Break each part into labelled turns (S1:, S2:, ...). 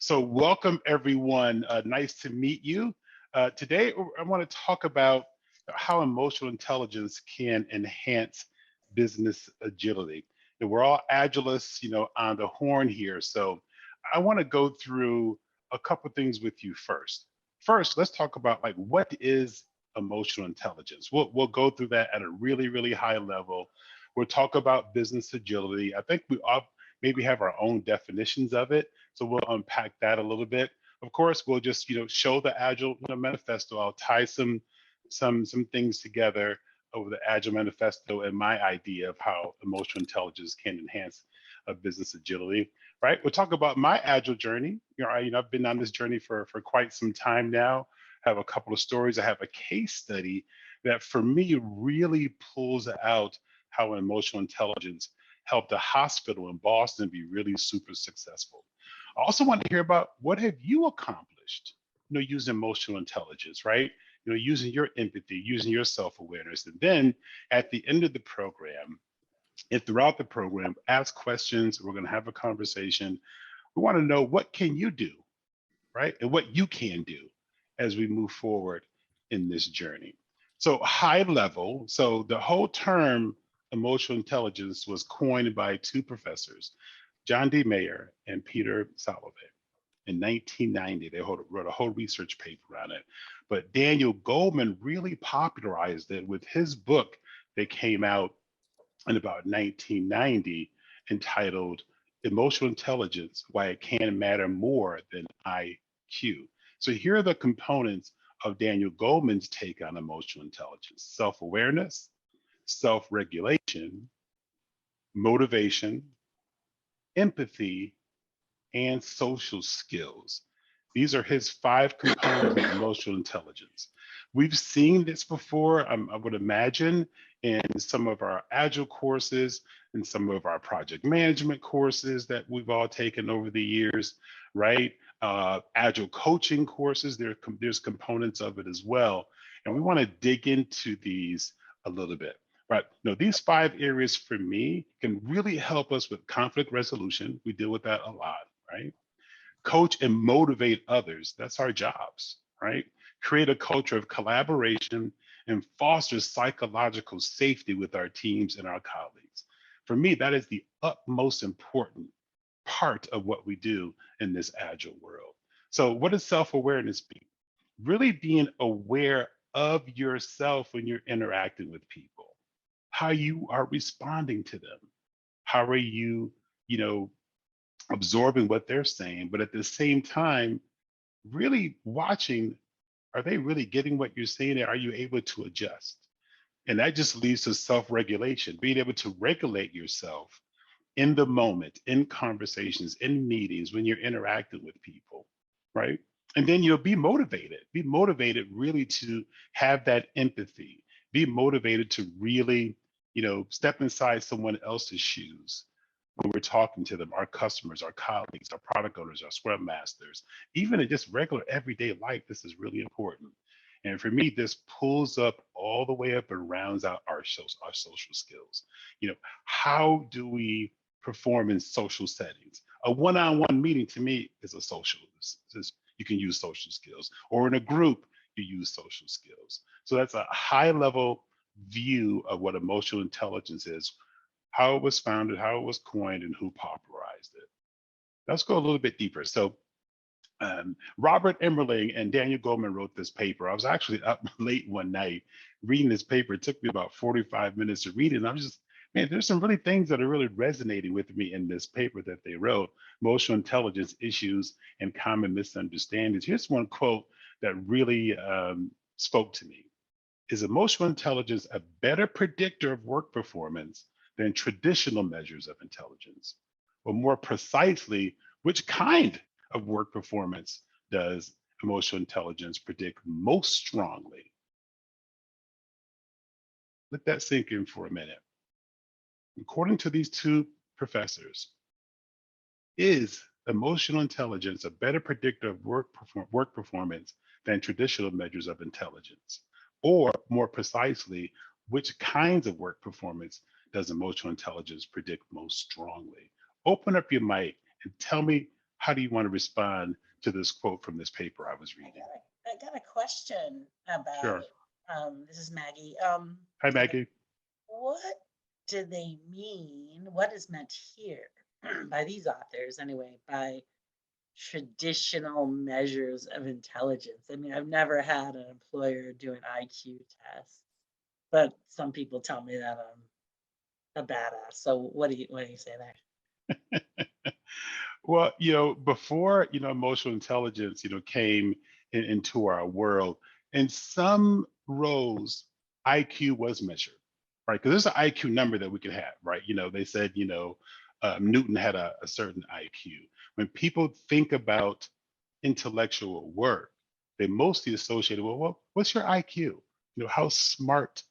S1: So welcome everyone. Nice to meet you. Today, I want to talk about how emotional intelligence can enhance business agility. And we're all agilists, on the horn here. So I want to go through a couple things with you first. First, let's talk about like what is emotional intelligence. We'll go through that at a really, really high level. We'll talk about business agility. I think we all maybe have our own definitions of it, so we'll unpack that a little bit. Of course, we'll just show the Agile manifesto. I'll tie some things together over the Agile manifesto and my idea of how emotional intelligence can enhance a business agility. Right? We'll talk about my Agile journey. I've been on this journey for quite some time now. I have a couple of stories. I have a case study that for me really pulls out how emotional intelligence helped a hospital in Boston be really super successful. I also want to hear about what have you accomplished, using emotional intelligence, right? Using your empathy, using your self-awareness. And then at the end of the program, and throughout the program, ask questions. We're going to have a conversation. We want to know what can you do, right? And what you can do as we move forward in this journey. So high level, so the whole term emotional intelligence was coined by two professors, John D. Mayer and Peter Salovey. In 1990, they wrote a whole research paper on it. But Daniel Goleman really popularized it with his book that came out in about 1990 entitled Emotional Intelligence, Why It Can Matter More Than IQ. So here are the components of Daniel Goleman's take on emotional intelligence: self-awareness, self-regulation, motivation, empathy, and social skills. These are his 5 components of emotional intelligence. We've seen this before, I would imagine, in some of our Agile courses and some of our project management courses that we've all taken over the years, right? Agile coaching courses, there's components of it as well. And we want to dig into these a little bit. Right. No, these 5 areas for me can really help us with conflict resolution. We deal with that a lot, right? Coach and motivate others. That's our jobs, right? Create a culture of collaboration and foster psychological safety with our teams and our colleagues. For me, that is the utmost important part of what we do in this Agile world. So what does self-awareness mean? Really being aware of yourself when you're interacting with people, how you are responding to them. How are you, absorbing what they're saying, but at the same time, really watching, are they really getting what you're saying? And are you able to adjust? And that just leads to self-regulation, being able to regulate yourself in the moment, in conversations, in meetings, when you're interacting with people, right? And then you'll be motivated really to have that empathy, be motivated to really, step inside someone else's shoes when we're talking to them, our customers, our colleagues, our product owners, our scrum masters, even in just regular everyday life, this is really important. And for me, this pulls up all the way up and rounds out our social skills. How do we perform in social settings? A one-on-one meeting to me is a social. You can use social skills, or in a group, you use social skills. So that's a high level view of what emotional intelligence is, how it was founded, how it was coined, and who popularized it. Let's go a little bit deeper. So Robert Emmerling and Daniel Goleman wrote this paper. I was actually up late one night reading this paper. It took me about 45 minutes to read it. And I'm just, man, there's some really things that are really resonating with me in this paper that they wrote: emotional intelligence issues and common misunderstandings. Here's one quote that really spoke to me. Is emotional intelligence a better predictor of work performance than traditional measures of intelligence? Or more precisely, which kind of work performance does emotional intelligence predict most strongly? Let that sink in for a minute. According to these two professors, is emotional intelligence a better predictor of work performance than traditional measures of intelligence? Or more precisely, which kinds of work performance does emotional intelligence predict most strongly? Open up your mic and tell me How do you want to respond to this quote from this paper I was reading?
S2: I got a question about
S1: Sure.
S2: it. This is Maggie.
S1: Hi, Maggie.
S2: What do they mean? What is meant here by these authors, anyway, by traditional measures of intelligence? I mean, I've never had an employer do an IQ test, but some people tell me that I'm a badass. So what do you say there?
S1: Well, before, emotional intelligence, came into our world, in some roles, IQ was measured, right? Because there's an IQ number that we could have, right? They said, Newton had a certain IQ. When people think about intellectual work, they mostly associate it with, well, what's your IQ? How smart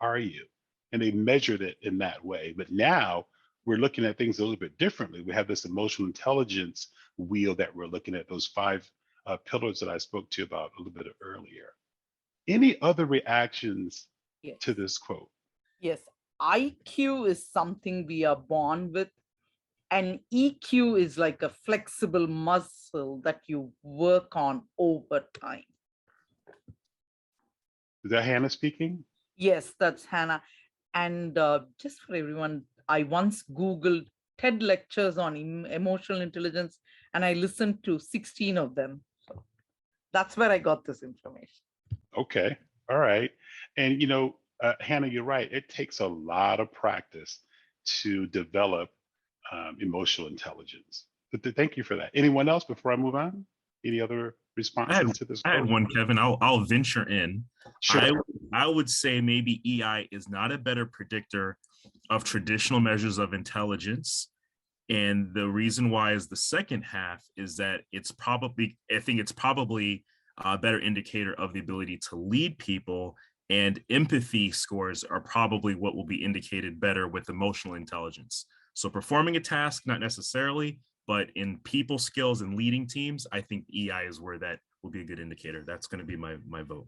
S1: are you? And they measured it in that way. But now we're looking at things a little bit differently. We have this emotional intelligence wheel that we're looking at, those five pillars that I spoke to you about a little bit earlier. Any other reactions
S3: Yes.
S1: to this quote?
S3: Yes. IQ is something we are born with, and EQ is like a flexible muscle that you work on over time.
S1: Is that Hannah speaking?
S3: Yes, that's Hannah. And just for everyone, I once Googled TED lectures on emotional intelligence, and I listened to 16 of them. So that's where I got this information.
S1: Okay. All right. And, Hannah, you're right. It takes a lot of practice to develop emotional intelligence. But thank you for that. Anyone else before I move on? Any other responses to this
S4: I
S1: quote?
S4: had one, Kevin. I'll venture in.
S1: Sure.
S4: I would say maybe EI is not a better predictor of traditional measures of intelligence. And the reason why is the second half is that I think it's probably a better indicator of the ability to lead people, and empathy scores are probably what will be indicated better with emotional intelligence. So performing a task, not necessarily, but in people skills and leading teams, I think EI is where that will be a good indicator. That's going to be my vote.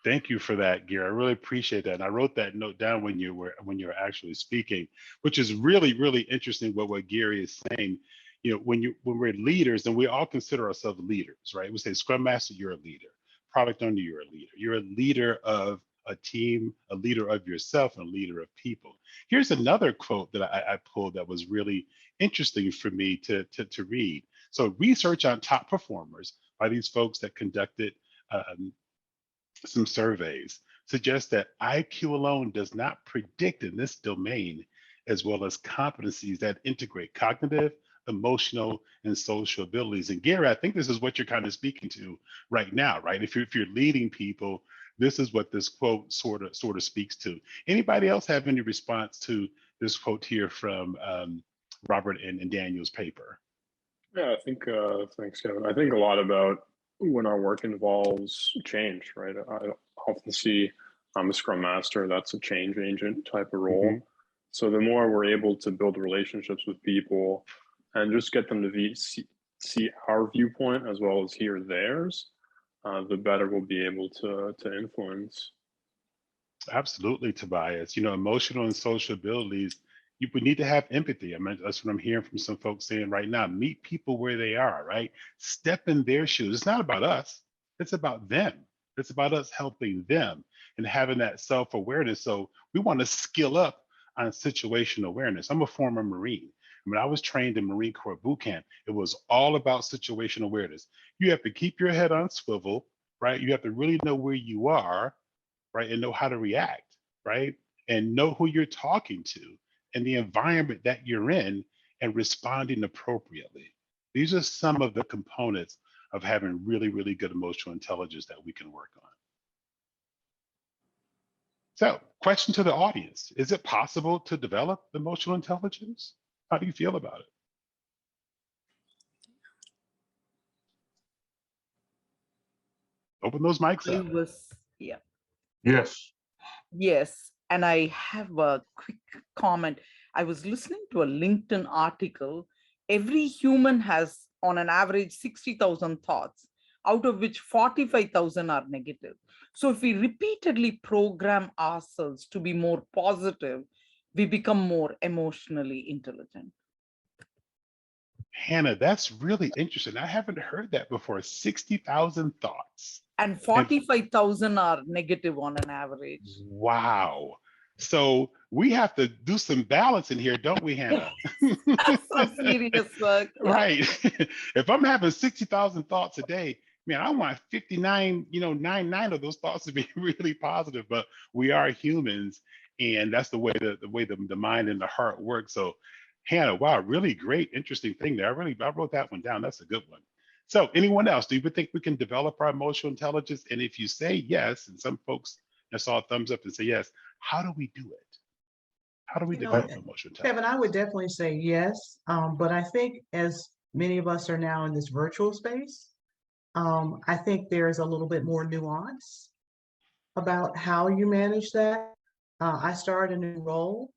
S1: Thank you for that, Gary. I really appreciate that. And I wrote that note down when you were actually speaking, which is really, really interesting what Gary is saying. When we're leaders, and we all consider ourselves leaders, right? We say Scrum Master, you're a leader. Product owner, you're a leader. You're a leader of a team, a leader of yourself, and a leader of people. Here's another quote that I pulled that was really interesting for me to read. So research on top performers by these folks that conducted some surveys suggest that IQ alone does not predict in this domain, as well as competencies that integrate cognitive, emotional, and social abilities. And Gary, I think this is what you're kind of speaking to right now, right? If you're leading people, this is what this quote sort of speaks to. Anybody else have any response to this quote here from Robert and Daniel's paper?
S5: Yeah, I think, thanks, Kevin. I think a lot about when our work involves change, right? I often see I'm a Scrum Master, that's a change agent type of role.
S1: Mm-hmm.
S5: So the more we're able to build relationships with people and just get them to see our viewpoint as well as hear theirs, the better we'll be able to influence.
S1: Absolutely, Tobias. Emotional and social abilities, we need to have empathy. I mean, that's what I'm hearing from some folks saying right now. Meet people where they are, right? Step in their shoes. It's not about us. It's about them. It's about us helping them and having that self-awareness. So we want to skill up on situational awareness. I'm a former Marine. When I was trained in Marine Corps boot camp, it was all about situational awareness. You have to keep your head on swivel, right? You have to really know where you are, right? And know how to react, right? And know who you're talking to and the environment that you're in, and responding appropriately. These are some of the components of having really, really good emotional intelligence that we can work on. So, question to the audience: is it possible to develop emotional intelligence? How do you feel about it? Open those mics up.
S3: Yeah.
S6: Yes.
S3: Yes. And I have a quick comment. I was listening to a LinkedIn article. Every human has, on an average, 60,000 thoughts, out of which 45,000 are negative. So if we repeatedly program ourselves to be more positive, we become more emotionally intelligent.
S1: Hannah, that's really interesting. I haven't heard that before. 60,000 thoughts.
S3: And
S1: And
S3: 45,000 are negative on an average.
S1: wow. So we have to do some balance in here, don't we, Hannah?
S3: That's some serious work. Yeah.
S1: Right. If I'm having 60,000 thoughts a day, man, I want 59, 99 of those thoughts to be really positive, but we are humans, and that's the way the mind and the heart work. So Hannah, wow, really great, interesting thing there. I wrote that one down. That's a good one. So anyone else, do you think we can develop our emotional intelligence? And if you say yes, and some folks, I saw a thumbs up and say yes, how do we do it? How do we
S6: You know,
S1: develop emotional intelligence?
S6: Kevin, I would definitely say yes. But I think as many of us are now in this virtual space, I think there's a little bit more nuance about how you manage that. I started a new role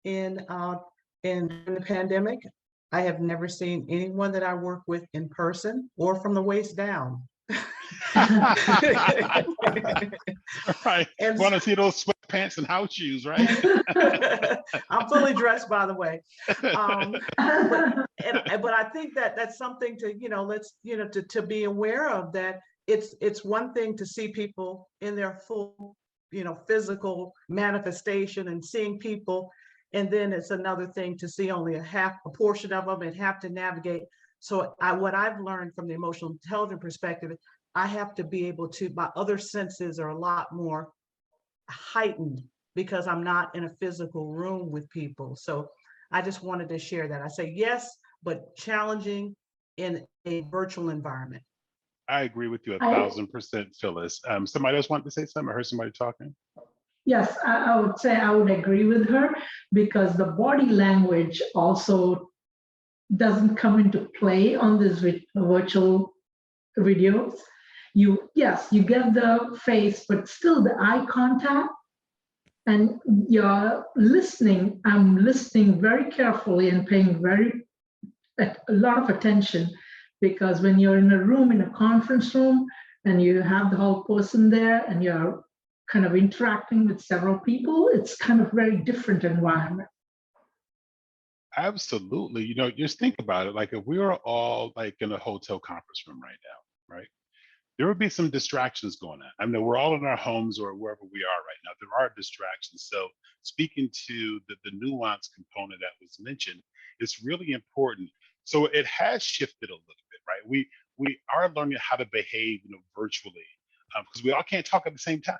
S6: in the pandemic. I have never seen anyone that I work with in person or from the waist down.
S1: Right.
S6: And
S1: Want to see those sweatpants and house shoes, right?
S6: I'm fully dressed, by the way. But I think that that's something to, to be aware of, that it's one thing to see people in their full, physical manifestation and seeing people. And then it's another thing to see only a portion of them and have to navigate. So what I've learned from the emotional intelligence perspective, I have to be able to, my other senses are a lot more heightened because I'm not in a physical room with people. So I just wanted to share that. I say yes, but challenging in a virtual environment.
S1: I agree with you 1,000%, Phyllis. Somebody else wanted to say something? I heard somebody talking.
S7: Yes, I would say I would agree with her, because the body language also doesn't come into play on these virtual videos. Yes, you get the face, but still the eye contact, and you're listening. I'm listening very carefully and paying a lot of attention, because when you're in a room, in a conference room, and you have the whole person there and you're kind of interacting with several people, it's kind of very different environment.
S1: Absolutely. Just think about it. Like if we were all like in a hotel conference room right now, right? There would be some distractions going on. I mean, we're all in our homes or wherever we are right now. There are distractions. So speaking to the nuance component that was mentioned, it's really important. So it has shifted a little bit, right? We are learning how to behave, virtually, because we all can't talk at the same time.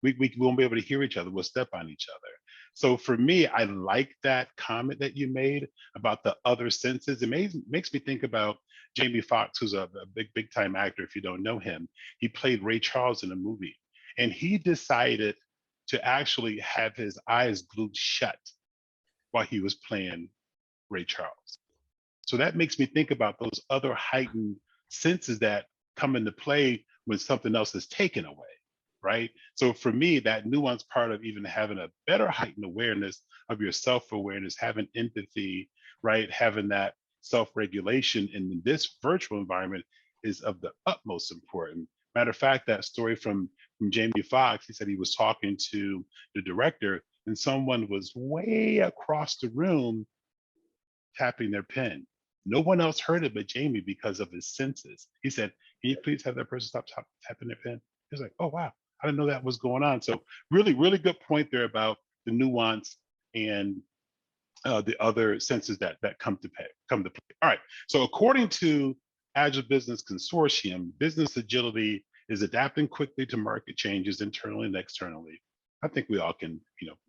S1: We won't be able to hear each other. We'll step on each other. So for me, I like that comment that you made about the other senses. It makes me think about Jamie Foxx, who's a big time actor. If you don't know him, he played Ray Charles in a movie, and he decided to actually have his eyes glued shut while he was playing Ray Charles. So that makes me think about those other heightened senses that come into play when something else is taken away. Right. So for me, that nuance part of even having a better heightened awareness of your self-awareness, having empathy, right, having that self-regulation in this virtual environment is of the utmost importance. Matter of fact, that story from Jamie Foxx, he said he was talking to the director and someone was way across the room tapping their pen. No one else heard it but Jamie because of his senses. He said, "Can you please have that person stop tapping their pen?" He was like, "Oh, wow. I didn't know that was going on." So really, really good point there about the nuance and the other senses that come to play. All right. So according to Agile Business Consortium, business agility is adapting quickly to market changes internally and externally. I think we all can,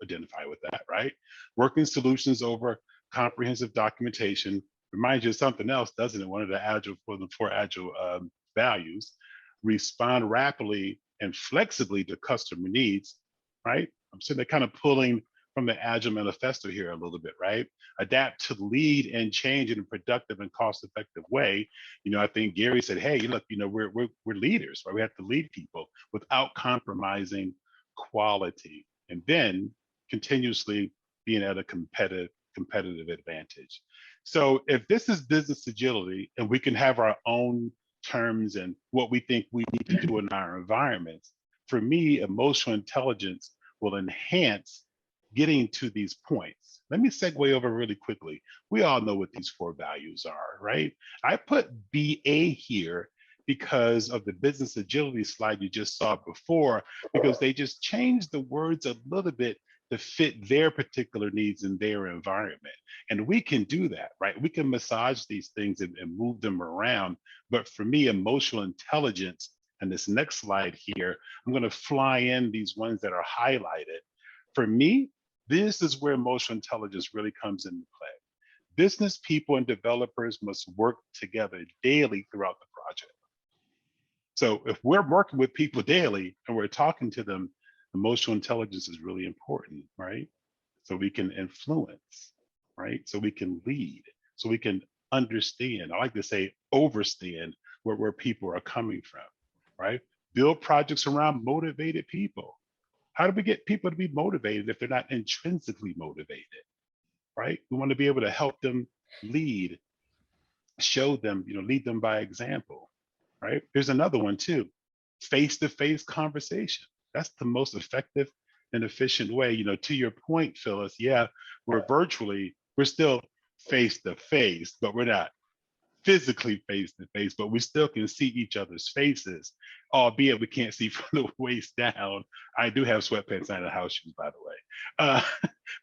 S1: identify with that, right? Working solutions over comprehensive documentation. Reminds you of something else, doesn't it? One of the four Agile values. Respond rapidly and flexibly to customer needs, right? I'm sitting there kind of pulling from the Agile Manifesto here a little bit, right? Adapt to lead and change in a productive and cost-effective way. I think Gary said, "Hey, look, we're leaders, right? We have to lead people without compromising quality, and then continuously being at a competitive advantage." So if this is business agility, and we can have our own terms and what we think we need to do in our environments, for me, emotional intelligence will enhance getting to these points, let me segue over really quickly. We all know what these 4 values are, right? I put BA here because of the business agility slide you just saw before, because they just changed the words a little bit to fit their particular needs in their environment. And we can do that, right? We can massage these things and move them around. But for me, emotional intelligence, and this next slide here, I'm going to fly in these ones that are highlighted. For me, this is where emotional intelligence really comes into play. Business people and developers must work together daily throughout the project. So if we're working with people daily and we're talking to them, emotional intelligence is really important, right? So we can influence, right? So we can lead, so we can understand. I like to say overstand where people are coming from, right? Build projects around motivated people. How do we get people to be motivated if they're not intrinsically motivated, right? We want to be able to help them lead, show them, lead them by example, right? There's another one too, face-to-face conversation. That's the most effective and efficient way. To your point, Phyllis, yeah, we're still face-to-face, but we're not physically face-to-face, but we still can see each other's faces, albeit we can't see from the waist down. I do have sweatpants and house shoes, by the way.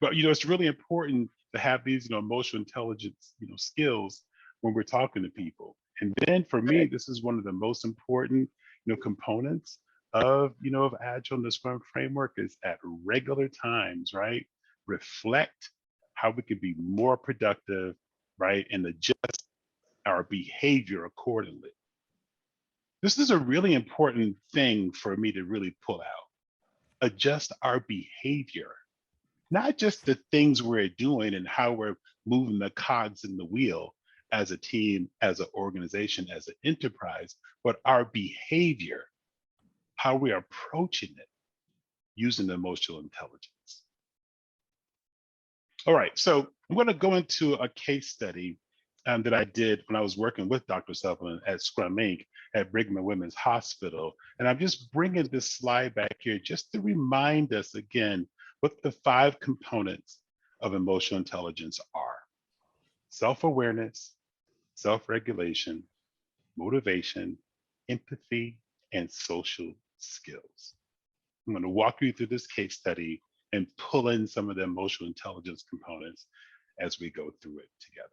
S1: But it's really important to have these emotional intelligence skills when we're talking to people. And then for me, this is one of the most important components of Agile and the Scrum framework, is at regular times, right? Reflect how we can be more productive, right? And adjust our behavior accordingly. This is a really important thing for me to really pull out. Adjust our behavior, not just the things we're doing and how we're moving the cogs in the wheel as a team, as an organization, as an enterprise, but our behavior, how we are approaching it using emotional intelligence. All right, so I'm going to go into a case study that I did when I was working with Dr. Sutherland at Scrum Inc. at Brigham and Women's Hospital. And I'm just bringing this slide back here just to remind us again what the 5 components of emotional intelligence are: self-awareness, self-regulation, motivation, empathy, and social skills. I'm going to walk you through this case study and pull in some of the emotional intelligence components as we go through it together.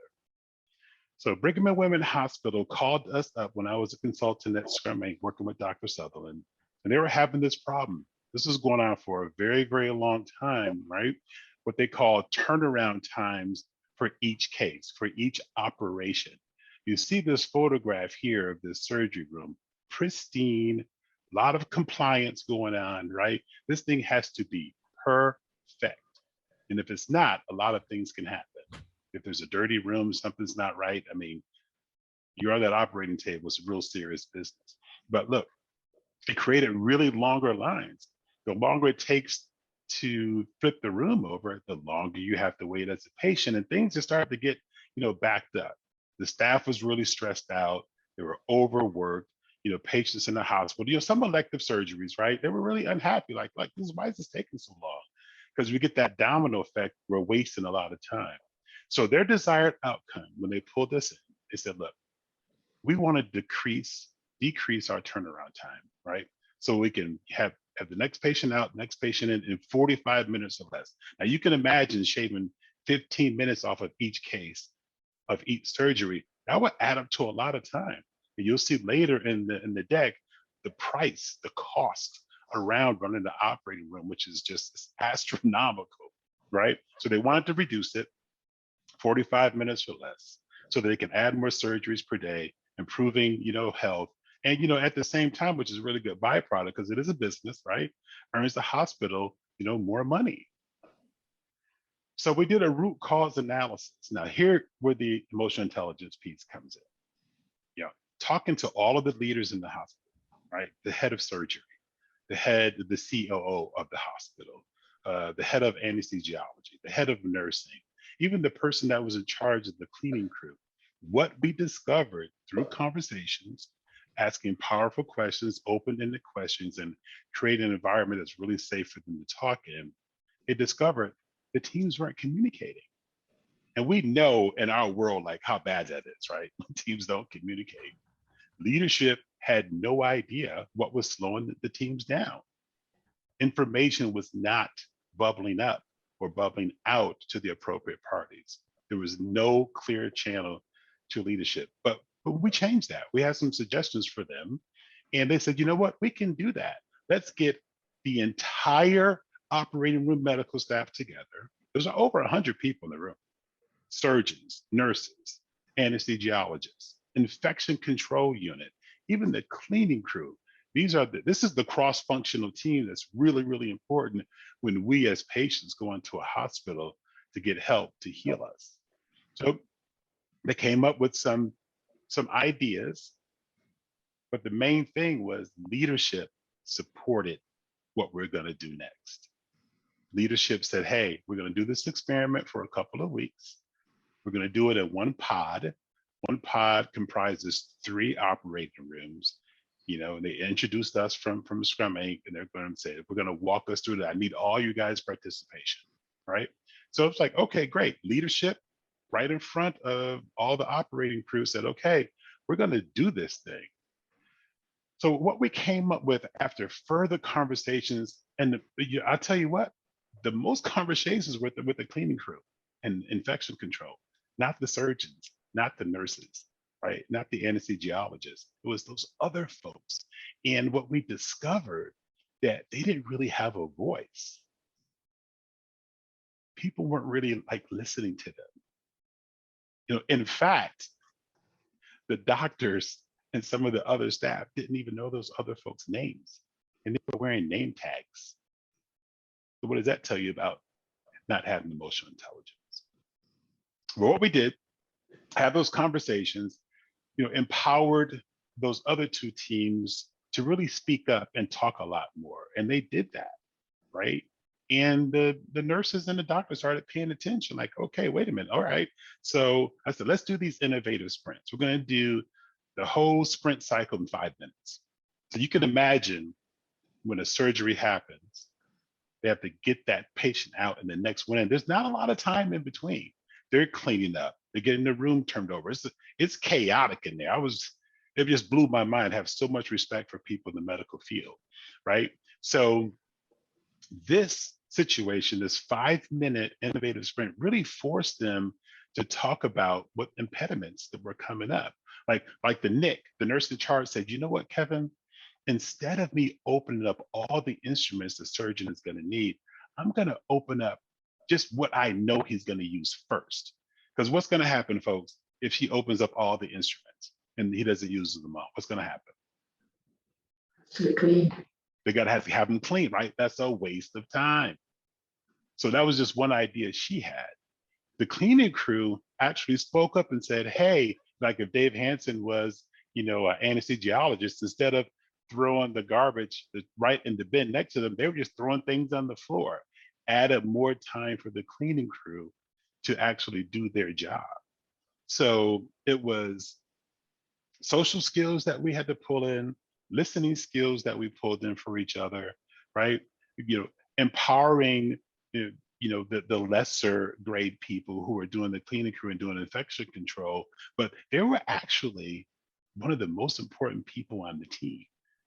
S1: So Brigham and Women's Hospital called us up when I was a consultant at Scrum Inc. working with Dr. Sutherland, and they were having this problem. This was going on for a very, very long time, right? What they call turnaround times for each case, for each operation. You see this photograph here of this surgery room, pristine, a lot of compliance going on, right? This thing has to be perfect. And if it's not, a lot of things can happen. If there's a dirty room, something's not right. I mean, you're on that operating table, it's real serious business. But look, it created really longer lines. The longer it takes to flip the room over, the longer you have to wait as a patient, and things just started to get, backed up. The staff was really stressed out. They were overworked. Patients in the hospital, some elective surgeries, right? They were really unhappy. Like why is this taking so long? Because we get that domino effect. We're wasting a lot of time. So their desired outcome, when they pulled this in, they said, look, we want to decrease our turnaround time, right? So we can have the next patient out, next patient in 45 minutes or less. Now you can imagine shaving 15 minutes off of each case, of each surgery. That would add up to a lot of time. And you'll see later in the deck, the price, the cost around running the operating room, which is just astronomical, right? So they wanted to reduce it 45 minutes or less so that they can add more surgeries per day, improving, health. And, at the same time, which is a really good byproduct because it is a business, right? Earns the hospital, more money. So we did a root cause analysis. Now here where the emotional intelligence piece comes in. Talking to all of the leaders in the hospital, right? The head of surgery, the COO of the hospital, the head of anesthesiology, the head of nursing, even the person that was in charge of the cleaning crew. What we discovered through conversations, asking powerful questions, open-ended questions, and creating an environment that's really safe for them to talk in, it discovered the teams weren't communicating. And we know in our world, like how bad that is, right? Teams don't communicate. Leadership had no idea what was slowing the teams down. Information was not bubbling up or bubbling out to the appropriate parties. There was no clear channel to leadership. But we changed that. We had some suggestions for them. And they said, you know what, we can do that. Let's get the entire operating room medical staff together. There's over 100 people in the room: surgeons, nurses, anesthesiologists, infection control unit, even the cleaning crew. This is the cross-functional team that's really, really important when we as patients go into a hospital to get help to heal us. So they came up with some ideas, but the main thing was leadership supported what we're going to do next. Leadership said, hey, we're going to do this experiment for a couple of weeks. We're going to do it in one pod. One pod comprises 3 operating rooms. And they introduced us from Scrum Inc. and they're going to say, we're going to walk us through that. I need all you guys' participation, right? So it's like, okay, great. Leadership right in front of all the operating crew said, okay, we're going to do this thing. So what we came up with after further conversations, and I'll tell you what, the most conversations with the cleaning crew and infection control, not the surgeons, not the nurses, right? Not the anesthesiologists. It was those other folks. And what we discovered, that they didn't really have a voice. People weren't really like listening to them. In fact, the doctors and some of the other staff didn't even know those other folks' names, and they were wearing name tags. So what does that tell you about not having emotional intelligence? Well, what we did, have those conversations, empowered those other 2 teams to really speak up and talk a lot more. And they did that, right? And the nurses and the doctors started paying attention, like, okay, wait a minute. All right. So I said, let's do these innovative sprints. We're going to do the whole sprint cycle in 5 minutes. So you can imagine when a surgery happens, they have to get that patient out and the next one in. There's not a lot of time in between. They're cleaning up. They're getting the room turned over. It's chaotic in there. It just blew my mind. I have so much respect for people in the medical field, right? So this situation, this 5-minute innovative sprint, really forced them to talk about what impediments that were coming up. Like the NIC, the nurse in charge said, you know what, Kevin, instead of me opening up all the instruments the surgeon is going to need, I'm going to open up just what I know he's going to use first. Because what's going to happen, folks, if she opens up all the instruments and he doesn't use them all, what's going to happen?
S7: Clean.
S1: They got to have them clean, right? That's a waste of time. So that was just one idea she had. The cleaning crew actually spoke up and said, hey, like if Dave Hansen was, an anesthesiologist, instead of throwing the garbage right in the bin next to them, they were just throwing things on the floor. Added more time for the cleaning crew to actually do their job. So it was social skills that we had to pull in, listening skills that we pulled in for each other, right? Empowering, the lesser grade people who were doing the cleaning crew and doing infection control, but they were actually one of the most important people on the team.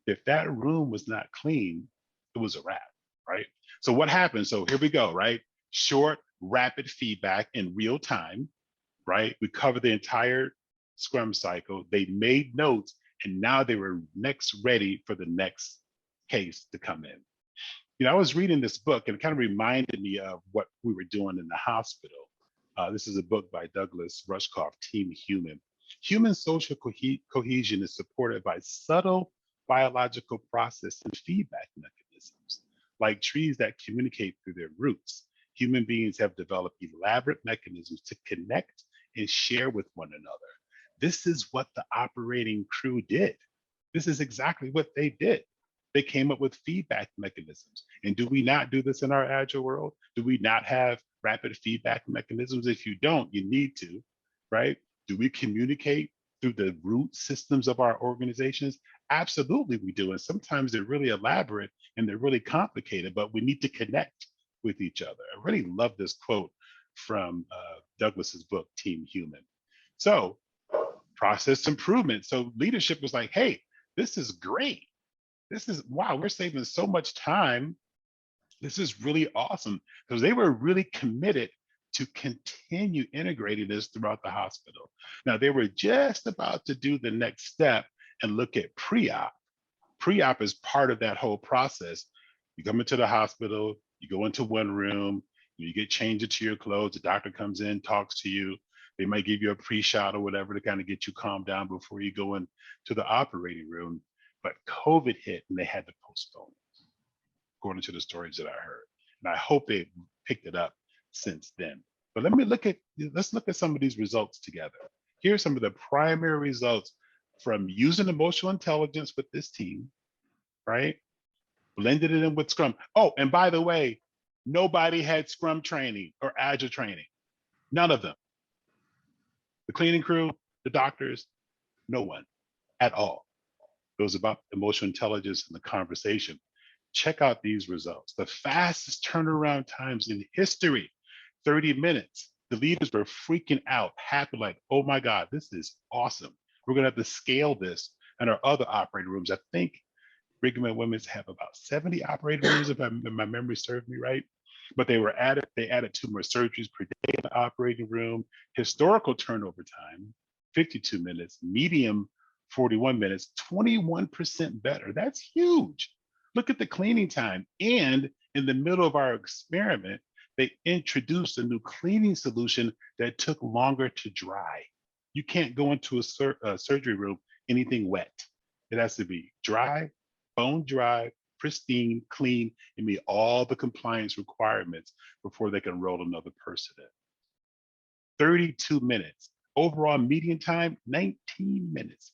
S1: If that room was not clean, it was a wrap, right? So what happened? So here we go, right? Short, rapid feedback in real time, right? We covered the entire Scrum cycle. They made notes, and now they were next ready for the next case to come in. I was reading this book, and it kind of reminded me of what we were doing in the hospital. This is a book by Douglas Rushkoff, Team Human. Human social cohesion is supported by subtle biological process and feedback mechanisms. Like trees that communicate through their roots, human beings have developed elaborate mechanisms to connect and share with one another. This is what the operating crew did. This is exactly what they did. They came up with feedback mechanisms. And do we not do this in our Agile world? Do we not have rapid feedback mechanisms? If you don't, you need to, right? Do we communicate through the root systems of our organizations? Absolutely we do. And sometimes they're really elaborate and they're really complicated, but we need to connect with each other. I really love this quote from Douglas's book, Team Human. So process improvement. So leadership was like, hey, this is great. This is, wow, we're saving so much time. This is really awesome, because they were really committed to continue integrating this throughout the hospital. Now, they were just about to do the next step and look at pre-op. Pre-op is part of that whole process. You come into the hospital, you go into one room, you get changed into your clothes, the doctor comes in, talks to you. They might give you a pre-shot or whatever to kind of get you calmed down before you go into the operating room. But COVID hit and they had to postpone it, according to the stories that I heard. And I hope they picked it up since then. But let's look at some of these results together. Here are some of the primary results from using emotional intelligence with this team, right? Blended it in with Scrum. Oh, and by the way, nobody had Scrum training or Agile training. None of them. The cleaning crew, the doctors, no one at all. It was about emotional intelligence and the conversation. Check out these results. The fastest turnaround times in history, 30 minutes. The leaders were freaking out, happy, like, oh my God, this is awesome. We're gonna have to scale this in our other operating rooms. I think Brigham and Women's have about 70 operating rooms, if my memory serves me right. But they added 2 more surgeries per day in the operating room. Historical turnover time, 52 minutes, medium 41 minutes, 21% better. That's huge. Look at the cleaning time. And in the middle of our experiment, they introduced a new cleaning solution that took longer to dry. You can't go into a surgery room, anything wet. It has to be dry, bone dry, pristine, clean, and meet all the compliance requirements before they can roll another person in. 32 minutes. Overall median time, 19 minutes,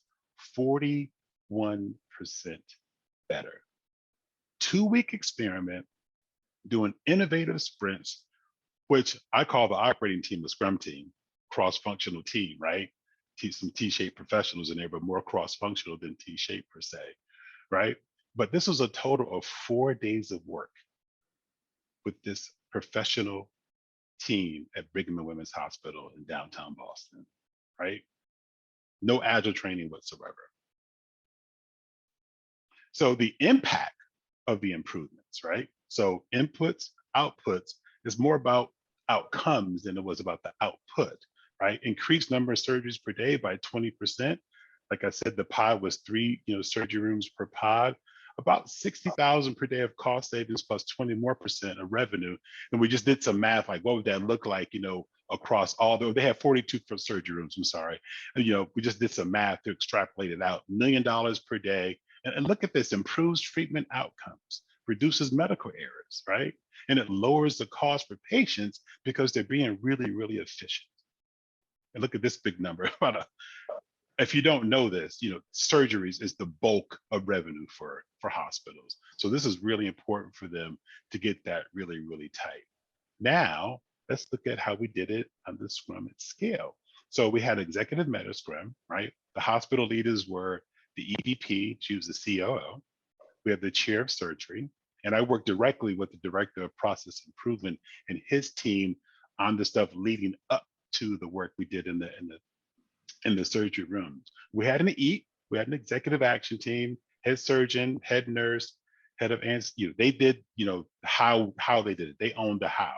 S1: 41% better. 2-week experiment doing innovative sprints, which I call the operating team the Scrum team, cross-functional team, right? Some T-shaped professionals in there, but more cross-functional than T-shaped per se, right? But this was a total of 4 days of work with this professional team at Brigham and Women's Hospital in downtown Boston, right? No Agile training whatsoever. So the impact of the improvements, right? So inputs, outputs is more about outcomes than it was about the output, right? Increased number of surgeries per day by 20%. Like I said, the pod was 3 surgery rooms per pod, about 60,000 per day of cost savings plus 20% more of revenue. And we just did some math, like what would that look like, across all they have 42 surgery rooms, I'm sorry. And, we just did some math to extrapolate it out, $1 million per day. And look at this, improves treatment outcomes, reduces medical errors, right? And it lowers the cost for patients because they're being really, really efficient. And look at this big number. If you don't know this, surgeries is the bulk of revenue for hospitals. So this is really important for them to get that really, really tight. Now, let's look at how we did it on the Scrum at scale. So we had executive meta Scrum, right? The hospital leaders were the EVP, she was the COO. We have the chair of surgery, and I worked directly with the director of process improvement and his team on the stuff leading up to the work we did in the surgery rooms. We had an EAT, we had an executive action team, head surgeon, head nurse, head of they did, how they did it. They owned the how.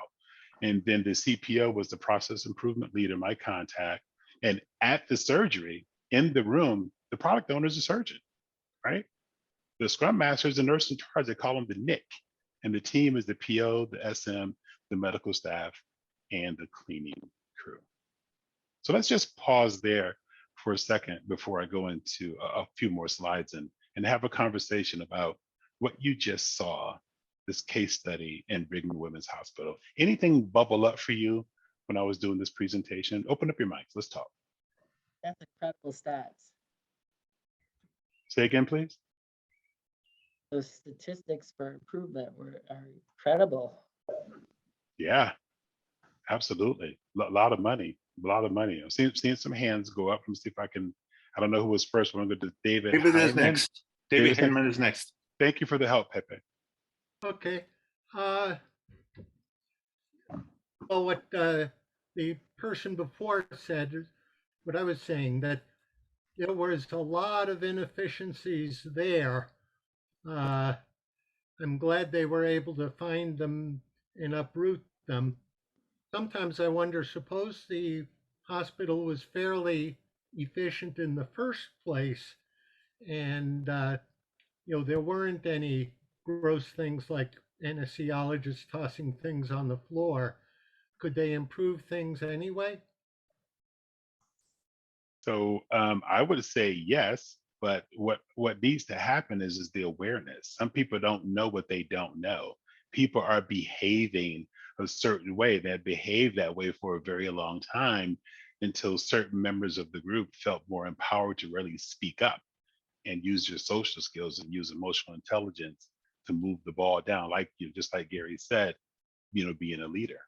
S1: And then the CPO was the process improvement leader, my contact. And at the surgery, in the room, the product owner is a surgeon, right? The Scrum Master is the nurse in charge. They call them the NIC. And the team is the PO, the SM, the medical staff, and the cleaning crew. So let's just pause there for a second before I go into a few more slides and have a conversation about what you just saw, this case study in Brigham and Women's Hospital. Anything bubble up for you when I was doing this presentation? Open up your mics, let's talk.
S2: That's incredible stats.
S1: Say again, please.
S2: Those statistics for improvement are incredible.
S1: Yeah, absolutely. A lot of money. I'm seeing some hands go up. Let me see if I can. I don't know who was first. I'm going to go to David.
S8: David is
S1: Hyman.
S8: next. David Hinman is next.
S1: Thank you for the help, Pepe.
S9: Okay.
S8: what the person before said, what I was saying, that there was a lot of inefficiencies there. I'm glad they were able to find them and uproot them. Sometimes I wonder, suppose the hospital was fairly efficient in the first place and there weren't any gross things like anesthesiologists tossing things on the floor. Could they improve things anyway?
S1: So I would say yes, but what needs to happen is the awareness. Some people don't know what they don't know. People are behaving a certain way. They behaved that way for a very long time until certain members of the group felt more empowered to really speak up and use your social skills and use emotional intelligence to move the ball down. Like you, just like Gary said, being a leader.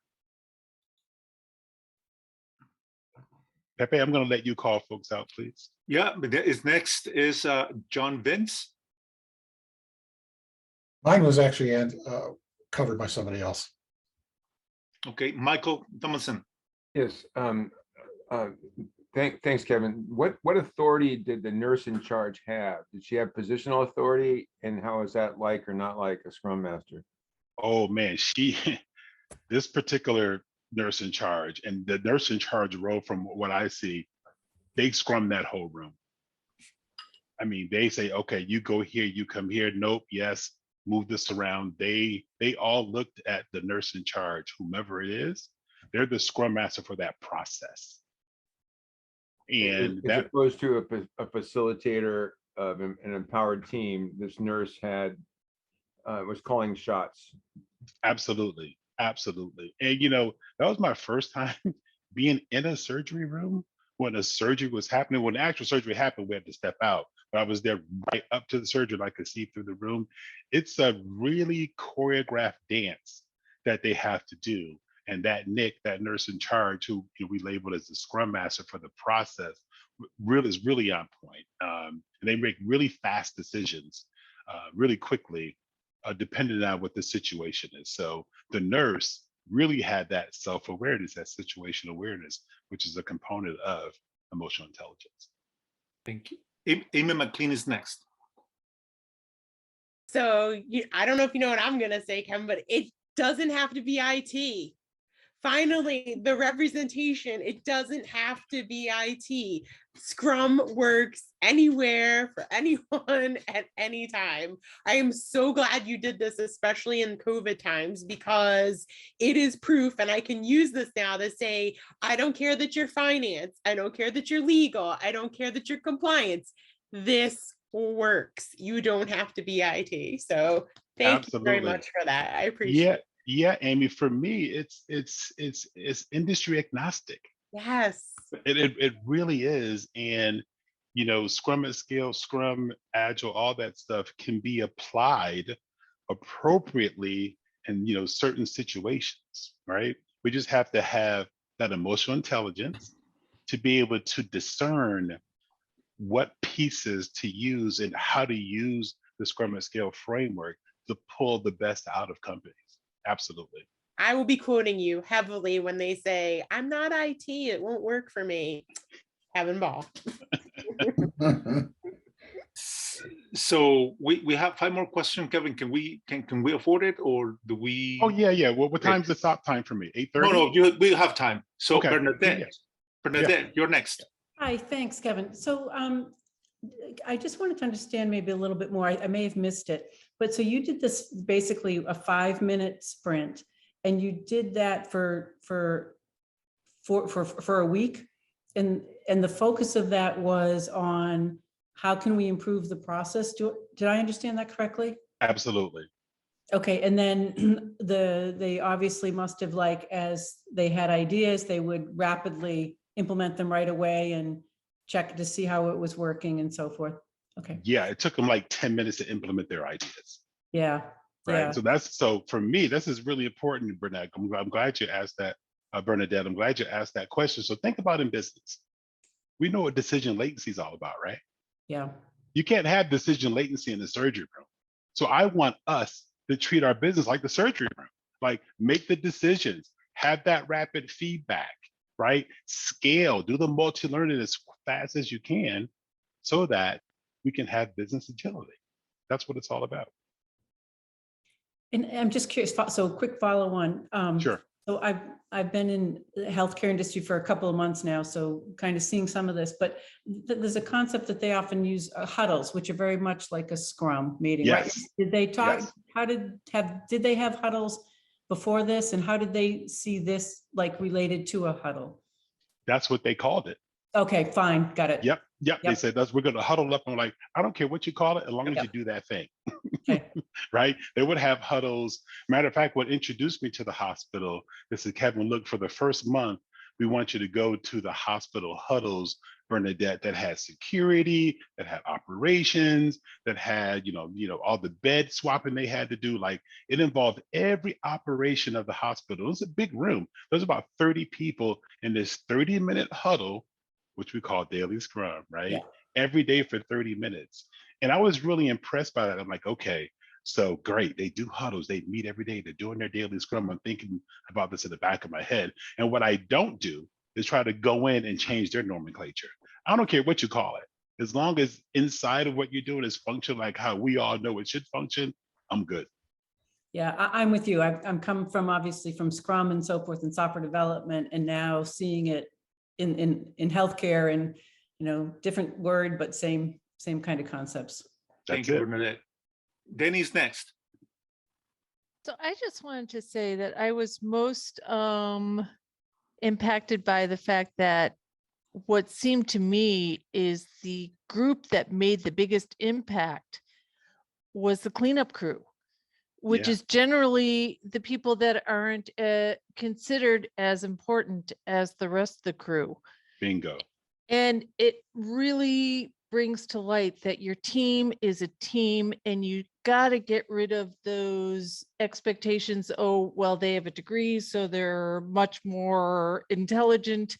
S1: Pepe, I'm going to let you call folks out, please.
S9: Yeah, but next is John Vince.
S10: Mine was actually covered by somebody else.
S9: Okay, Michael Thomason.
S11: Yes. Thanks, Kevin. What authority did the nurse in charge have? Did she have positional authority, and how is that like or not like a Scrum Master?
S1: Oh man, this particular nurse in charge, and the nurse in charge role, from what I see, they scrum that whole room. I mean, they say, okay, you go here, you come here. Nope, yes, move this around. They all looked at the nurse in charge, whomever it is. They're the scrum master for that process. And
S11: as opposed to a facilitator of an empowered team, this nurse was calling shots.
S1: Absolutely. Absolutely. And that was my first time being in a surgery room when a surgery was happening. When the actual surgery happened, we had to step out, but I was there right up to the surgery. I could see through the room. It's a really choreographed dance that they have to do. And that Nick, that nurse in charge, who we labeled as the scrum master for the process, is really on point. And they make really fast decisions really quickly, depending on what the situation is. So the nurse really had that self-awareness, that situational awareness, which is a component of emotional intelligence.
S9: Thank you. Amy McLean is next.
S12: So I don't know if you know what I'm going to say, Kevin, but it doesn't have to be IT. Finally, the representation, it doesn't have to be IT. Scrum works anywhere for anyone at any time. I am so glad you did this, especially in COVID times, because it is proof, and I can use this now to say, I don't care that you're finance, I don't care that you're legal, I don't care that you're compliance. This works. You don't have to be IT. So thank you very much for that. I appreciate it.
S1: Yeah, Amy, for me, it's industry agnostic.
S12: Yes.
S1: It really is. And, Scrum at Scale, Scrum, Agile, all that stuff can be applied appropriately in, certain situations, right? We just have to have that emotional intelligence to be able to discern what pieces to use and how to use the Scrum at Scale framework to pull the best out of companies. Absolutely.
S12: I will be quoting you heavily when they say, I'm not IT, it won't work for me. Kevin Ball.
S9: So we have 5 more questions, Kevin. Can we afford it, or do we?
S1: Oh yeah. Well, what time's the stop time for me? 8:30?
S9: No, we have time. So
S1: okay.
S9: Bernadette, you're next.
S13: Hi, thanks, Kevin. So I just wanted to understand maybe a little bit more. I may have missed it, but so you did this basically a 5-minute sprint, and you did that for a week, and the focus of that was on how can we improve the process. Did I understand that correctly?
S1: Absolutely.
S13: Okay, and then they obviously must have, like, as they had ideas, they would rapidly implement them right away and check to see how it was working and so forth. Okay.
S1: Yeah, it took them like 10 minutes to implement their ideas.
S13: Yeah.
S1: Right. Yeah. So for me, this is really important, Bernadette. I'm glad you asked that, Bernadette. I'm glad you asked that question. So think about in business. We know what decision latency is all about, right?
S13: Yeah.
S1: You can't have decision latency in the surgery room. So I want us to treat our business like the surgery room, like make the decisions, have that rapid feedback, right? Scale, do the multi-learning as fast as you can so that we can have business agility. That's what it's all about.
S13: And I'm just curious, so quick follow on.
S1: Sure.
S13: So I've been in the healthcare industry for a couple of months now, so kind of seeing some of this, but there's a concept that they often use, huddles, which are very much like a Scrum meeting, right?
S1: Yes.
S13: Did they talk,
S1: Yes.
S13: how did they have huddles before this, and how did they see this like related to a huddle?
S1: That's what they called it.
S13: Okay, fine, got it.
S1: Yep. They said we're going to huddle up. I'm like, I don't care what you call it, as long as you do that thing.
S13: Okay.
S1: Right? They would have huddles. Matter of fact, what introduced me to the hospital, this is Kevin, look, for the first month, we want you to go to the hospital huddles, Bernadette, that had security, that had operations, that had, all the bed swapping they had to do. Like, it involved every operation of the hospital. It was a big room. There's about 30 people in this 30-minute huddle, which we call daily Scrum, right?
S13: Yeah.
S1: Every day for 30 minutes. And I was really impressed by that. I'm like, okay, so great. They do huddles. They meet every day. They're doing their daily Scrum. I'm thinking about this in the back of my head. And what I don't do is try to go in and change their nomenclature. I don't care what you call it. As long as inside of what you're doing is function like how we all know it should function, I'm good.
S13: Yeah, I'm with you. I'm come from, obviously, from Scrum and so forth and software development, and now seeing it in healthcare, and different word, but same kind of concepts.
S9: Thank you, Bernadette. Denny's next.
S14: So I just wanted to say that I was most impacted by the fact that what seemed to me is the group that made the biggest impact was the cleanup crew, which is generally the people that aren't considered as important as the rest of the crew.
S1: Bingo.
S14: And it really brings to light that your team is a team, and you got to get rid of those expectations. Oh, well, they have a degree, so they're much more intelligent.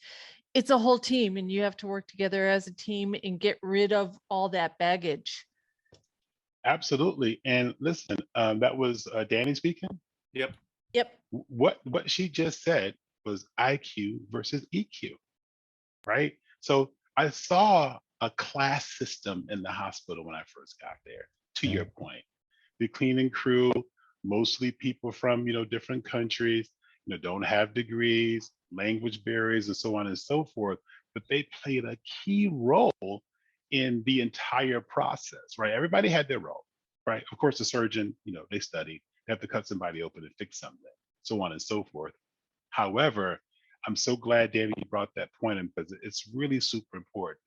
S14: It's a whole team, and you have to work together as a team and get rid of all that baggage.
S1: Absolutely. And listen, that was Danny speaking.
S9: Yep.
S1: What she just said was IQ versus EQ, right? So I saw a class system in the hospital when I first got there. To your point, the cleaning crew, mostly people from different countries, don't have degrees, language barriers, and so on and so forth, but they played a key role in the entire process, right? Everybody had their role, right? Of course, the surgeon, they study, they have to cut somebody open and fix something, so on and so forth. However, I'm so glad, Danny, you brought that point in, because it's really super important.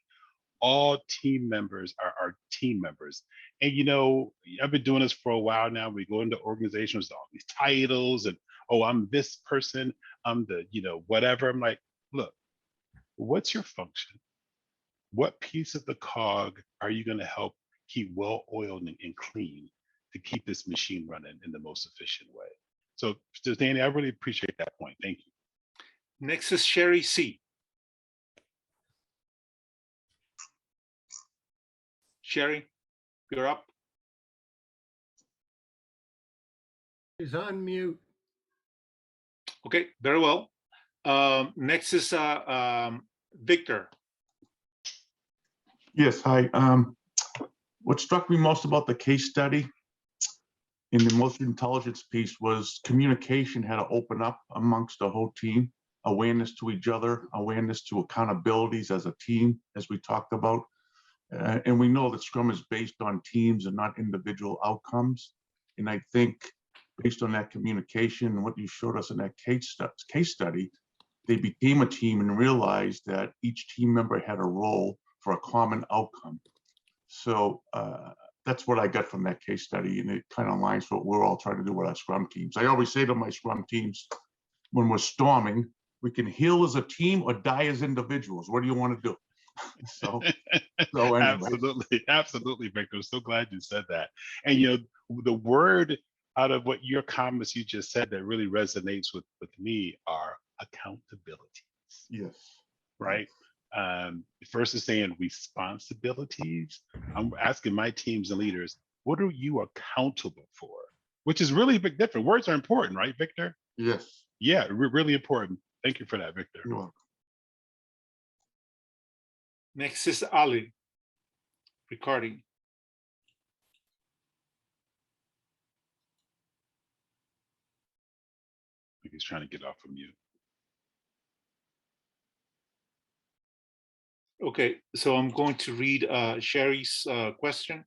S1: All team members are team members. And, I've been doing this for a while now. We go into organizations with all these titles and, oh, I'm this person, I'm the, whatever. I'm like, look, what's your function? What piece of the cog are you going to help keep well-oiled and clean to keep this machine running in the most efficient way? So, Danny, I really appreciate that point. Thank you.
S9: Next is Sherry C. Sherry, you're up.
S8: She's on mute.
S9: Okay, very well. Next is Victor.
S15: Yes, hi. What struck me most about the case study in the emotional intelligence piece was communication had to open up amongst the whole team, awareness to each other, awareness to accountabilities as a team, as we talked about. And we know that Scrum is based on teams and not individual outcomes. And I think based on that communication and what you showed us in that case study, they became a team and realized that each team member had a role for a common outcome. So that's what I got from that case study, and it kind of aligns with what we're all trying to do with our Scrum teams. I always say to my Scrum teams, when we're storming, we can heal as a team or die as individuals. What do you want to do? So
S1: anyway. Absolutely, Victor. So glad you said that. And the word out of what your comments you just said that really resonates with me are accountabilities.
S15: Yes.
S1: Right. First is saying responsibilities. I'm asking my teams and leaders, what are you accountable for? Which is really a big difference. Words are important, right, Victor?
S15: Yes.
S1: Yeah, really important. Thank you for that, Victor.
S15: You're welcome.
S9: Next is Ali Ricardi.
S1: I think he's trying to get off of mute.
S9: Okay, so I'm going to read Sherry's question.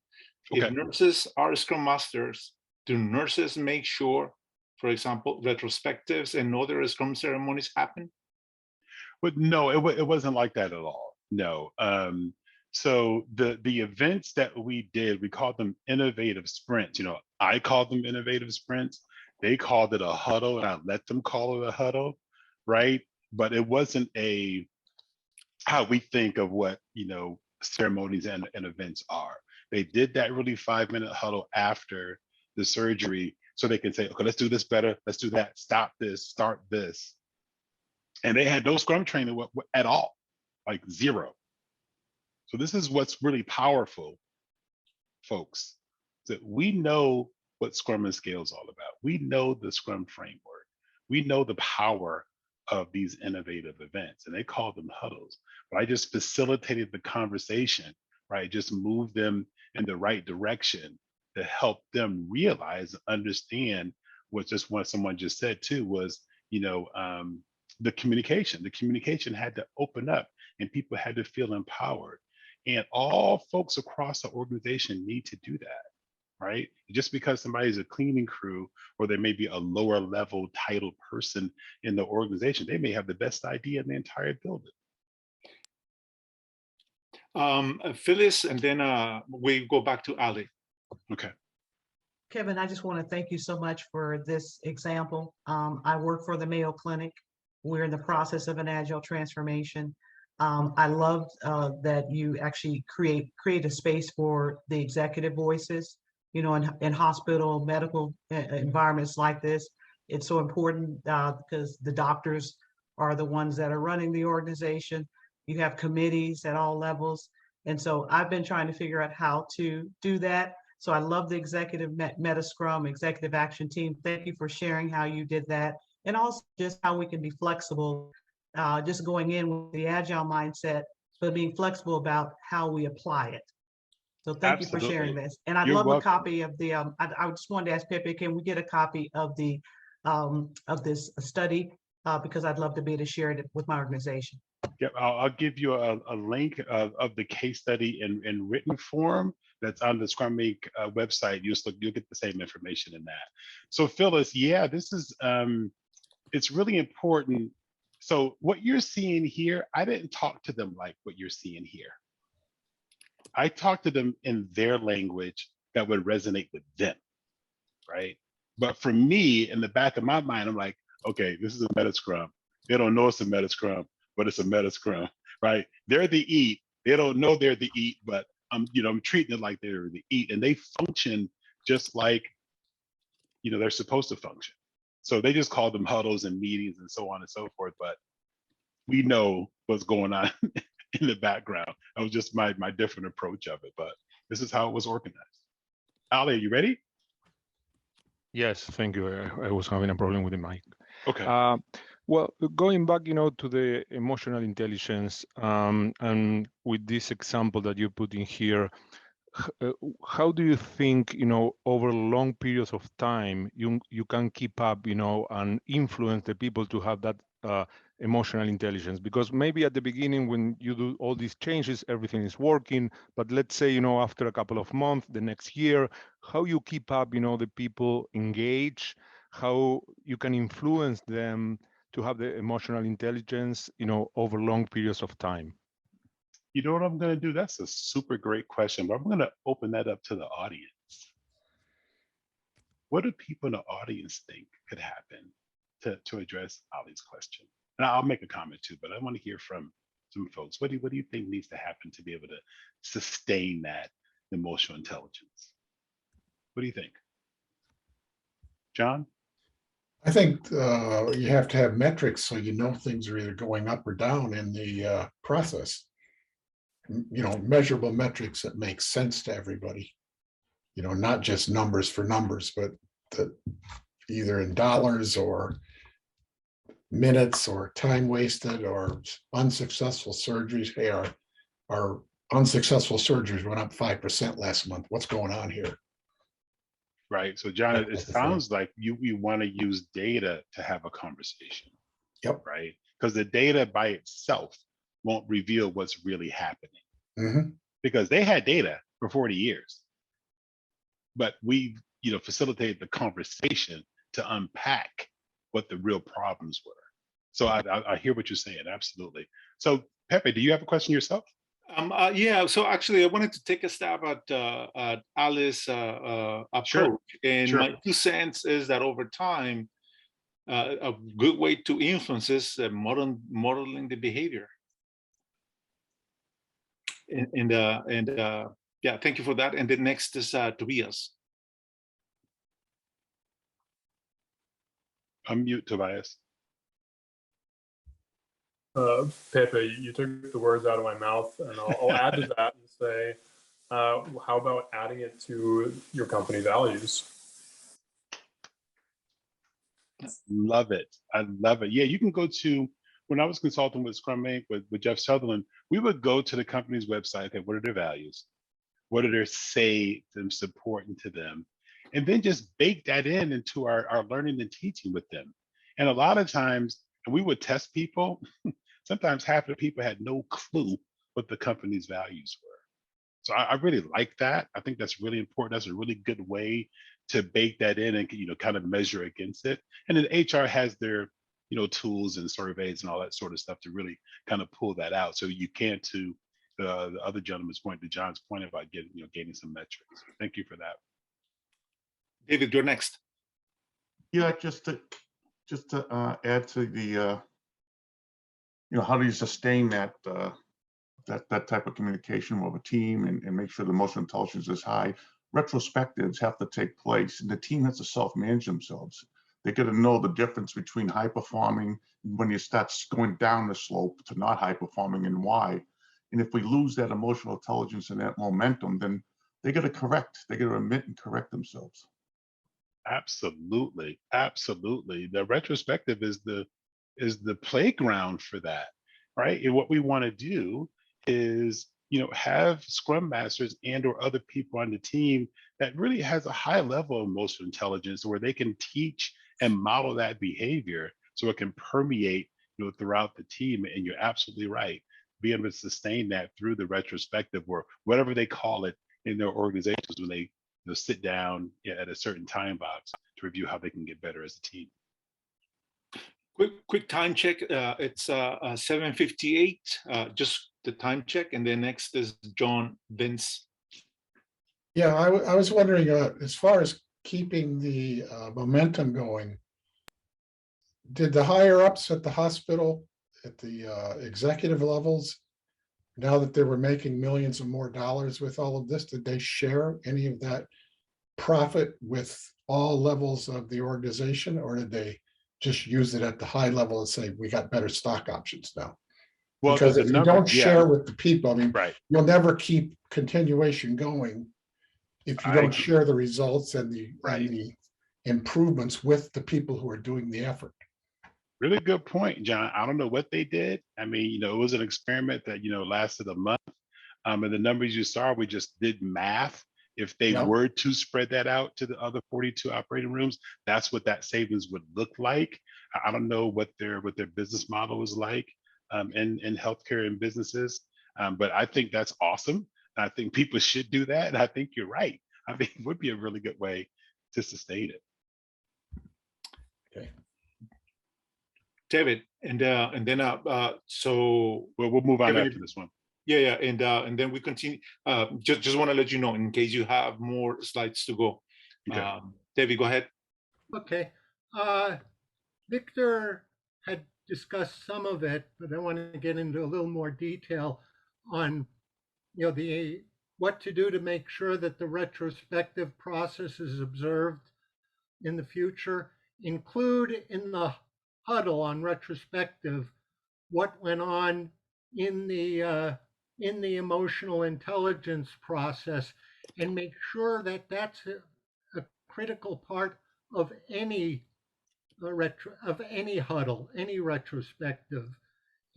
S1: Okay.
S9: If nurses are Scrum Masters, do nurses make sure, for example, retrospectives and other Scrum ceremonies happen?
S1: But no, it wasn't like that at all. No. So the events that we did, we called them innovative sprints. You know, I called them innovative sprints. They called it a huddle, and I let them call it a huddle, right? But it wasn't a how we think of what, you know, ceremonies and events are. They did that really 5-minute huddle after the surgery so they can say, okay, let's do this better, let's do that, stop this, start this. And they had no Scrum training at all, like zero. So this is what's really powerful, folks, that we know what Scrum and Scale is all about. We know the Scrum framework. We know the power of these innovative events, and they call them huddles. But I just facilitated the conversation, right? Just move them in the right direction to help them realize, understand what someone just said too was, you know, the communication. The communication had to open up, and people had to feel empowered. And all folks across the organization need to do that, right? Just because somebody's a cleaning crew or they may be a lower level title person in the organization, they may have the best idea in the entire building.
S9: Phyllis, and then we go back to Ali.
S1: Okay.
S6: Kevin, I just want to thank you so much for this example. I work for the Mayo Clinic. We're in the process of an agile transformation. I love that you actually create a space for the executive voices. You know, in hospital, medical environments like this, it's so important because the doctors are the ones that are running the organization. You have committees at all levels. And so I've been trying to figure out how to do that. So I love the executive meta scrum, executive action team. Thank you for sharing how you did that. And also just how we can be flexible, just going in with the agile mindset, but being flexible about how we apply it. So thank you for sharing this. And I'd love a copy of the, I just wanted to ask Pepe, can we get a copy of the, of this study? Because I'd love to be able to share it with my organization.
S1: Yep, I'll give you a link of the case study in written form that's on the Scrum Make website. You'll get the same information in that. So Phyllis, yeah, this is, it's really important. So what you're seeing here, I didn't talk to them like what you're seeing here. I talked to them in their language that would resonate with them, right? But for me, in the back of my mind, I'm like, okay, this is a meta scrum. They don't know it's a meta scrum, but it's a meta scrum, right? They're the eat. They don't know they're the eat, but I'm treating it like they're the eat, and they function just like, they're supposed to function. So they just call them huddles and meetings and so on and so forth, but we know what's going on in the background. That was just my different approach of it, but this is how it was organized. Ali, are you ready?
S16: Yes, thank you. I was having a problem with the mic.
S1: Okay.
S16: Well, going back, to the emotional intelligence, and with this example that you put in here, how do you think, over long periods of time, you can keep up, and influence the people to have that emotional intelligence? Because maybe at the beginning, when you do all these changes, everything is working. But let's say, after a couple of months, the next year, how you keep up, the people engaged, how you can influence them to have the emotional intelligence, over long periods of time?
S1: You know what I'm going to do? That's a super great question, but I'm going to open that up to the audience. What do people in the audience think could happen to address Ali's question? And I'll make a comment too, but I want to hear from some folks. What do you think needs to happen to be able to sustain that emotional intelligence? What do you think? John?
S10: I think you have to have metrics so you know things are either going up or down in the process. Measurable metrics that make sense to everybody. Not just numbers for numbers, but either in dollars or minutes or time wasted or unsuccessful surgeries. Hey, our unsuccessful surgeries went up 5% last month. What's going on here?
S1: Right. So John,
S10: That
S1: it
S10: type of thing.
S1: sounds like you want to use data to have a conversation.
S10: Yep.
S1: Right. Because the data by itself won't reveal what's really happening.
S10: Mhm.
S1: Because they had data for 40 years. But we, facilitated the conversation to unpack what the real problems were. So I hear what you're saying. Absolutely. So Pepe, do you have a question yourself?
S15: Yeah, so actually I wanted to take a stab at Alice's approach.
S1: Sure.
S15: And
S1: Sure.
S15: my 2 cents is that over time, a good way to influence is modeling the behavior. And yeah, thank you for that. And the next is Tobias.
S1: Unmute, Tobias.
S17: Pepe, you took the words out of my mouth, and I'll add to that and say, how about adding it to your company values?
S1: Love it. I love it. Yeah, you can go to, when I was consulting with Scrum Inc. with Jeff Sutherland, we would go to the company's website. Okay, what are their values? What are their say them supporting to them? And then just bake that into our learning and teaching with them. And a lot of times, and we would test people, sometimes half the people had no clue what the company's values were. So I really like that. I think that's really important. That's a really good way to bake that in and kind of measure against it. And then HR has their tools and surveys and all that sort of stuff to really kind of pull that out. So you can, to the other gentleman's point, to John's point about gaining some metrics. Thank you for that.
S15: David, you're next.
S9: Yeah, just to add to the how do you sustain that that type of communication with a team and make sure the emotional intelligence is high. Retrospectives have to take place, and the team has to self-manage themselves. They got to know the difference between high performing when you start going down the slope to not high performing and why. And if we lose that emotional intelligence and that momentum, then they got to correct. They got to admit and correct themselves.
S1: Absolutely, absolutely. The retrospective is the playground for that, right? And what we want to do is have scrum masters and or other people on the team that really has a high level of emotional intelligence where they can teach and model that behavior so it can permeate throughout the team. And you're absolutely right, being able to sustain that through the retrospective or whatever they call it in their organizations when they sit down at a certain time box to review how they can get better as a team.
S15: Quick time check. It's 7:58. Just the time check, and then next is John Vince.
S10: Yeah, I was wondering, as far as keeping the momentum going, did the higher ups at the hospital, at the executive levels, now that they were making millions of more dollars with all of this, did they share any of that profit with all levels of the organization, or did they just use it at the high level and say, we got better stock options now?
S1: Well,
S10: because if you don't share with the people, I mean,
S1: right,
S10: you'll never keep continuation going if you don't share the results and the improvements with the people who are doing the effort.
S1: Really good point, John. I don't know what they did. I mean, it was an experiment that lasted a month, and the numbers you saw, we just did math. If they were to spread that out to the other 42 operating rooms, that's what that savings would look like. I don't know what their business model is like in healthcare and businesses, but I think that's awesome. I think people should do that, and I think you're right. I think it would be a really good way to sustain it.
S10: Okay.
S15: David, and then so
S1: we'll move on after this one.
S15: Yeah, and then we continue. Just want to let you know in case you have more slides to go.
S1: Okay.
S15: David, go ahead.
S8: Okay. Victor had discussed some of it, but I want to get into a little more detail on what to do to make sure that the retrospective process is observed in the future. Include in the huddle on retrospective what went on in the emotional intelligence process, and make sure that that's a critical part of any of any huddle, any retrospective.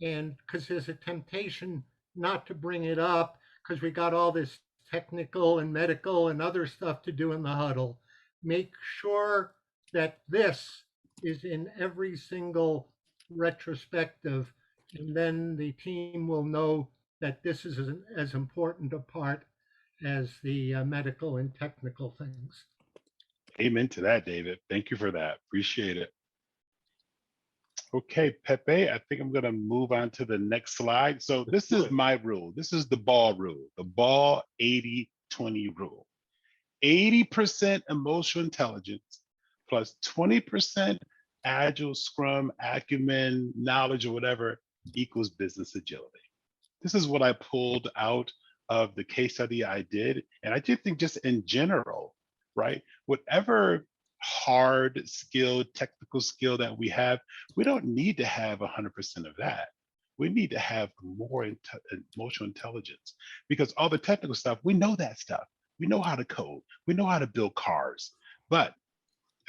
S8: And because there's a temptation not to bring it up because we got all this technical and medical and other stuff to do in the huddle. Make sure that this is in every single retrospective, and then the team will know that this is as important a part as the medical and technical things.
S1: Amen to that, David. Thank you for that. Appreciate it. Okay, Pepe, I think I'm going to move on to the next slide. So this is my rule. This is the ball rule, the ball 80-20 rule. 80% emotional intelligence plus 20% agile, scrum, acumen, knowledge, or whatever equals business agility. This is what I pulled out of the case study I did. And I do think just in general, right? Whatever hard skill, technical skill that we have, we don't need to have 100% of that. We need to have more emotional intelligence because all the technical stuff, we know that stuff. We know how to code. We know how to build cars. But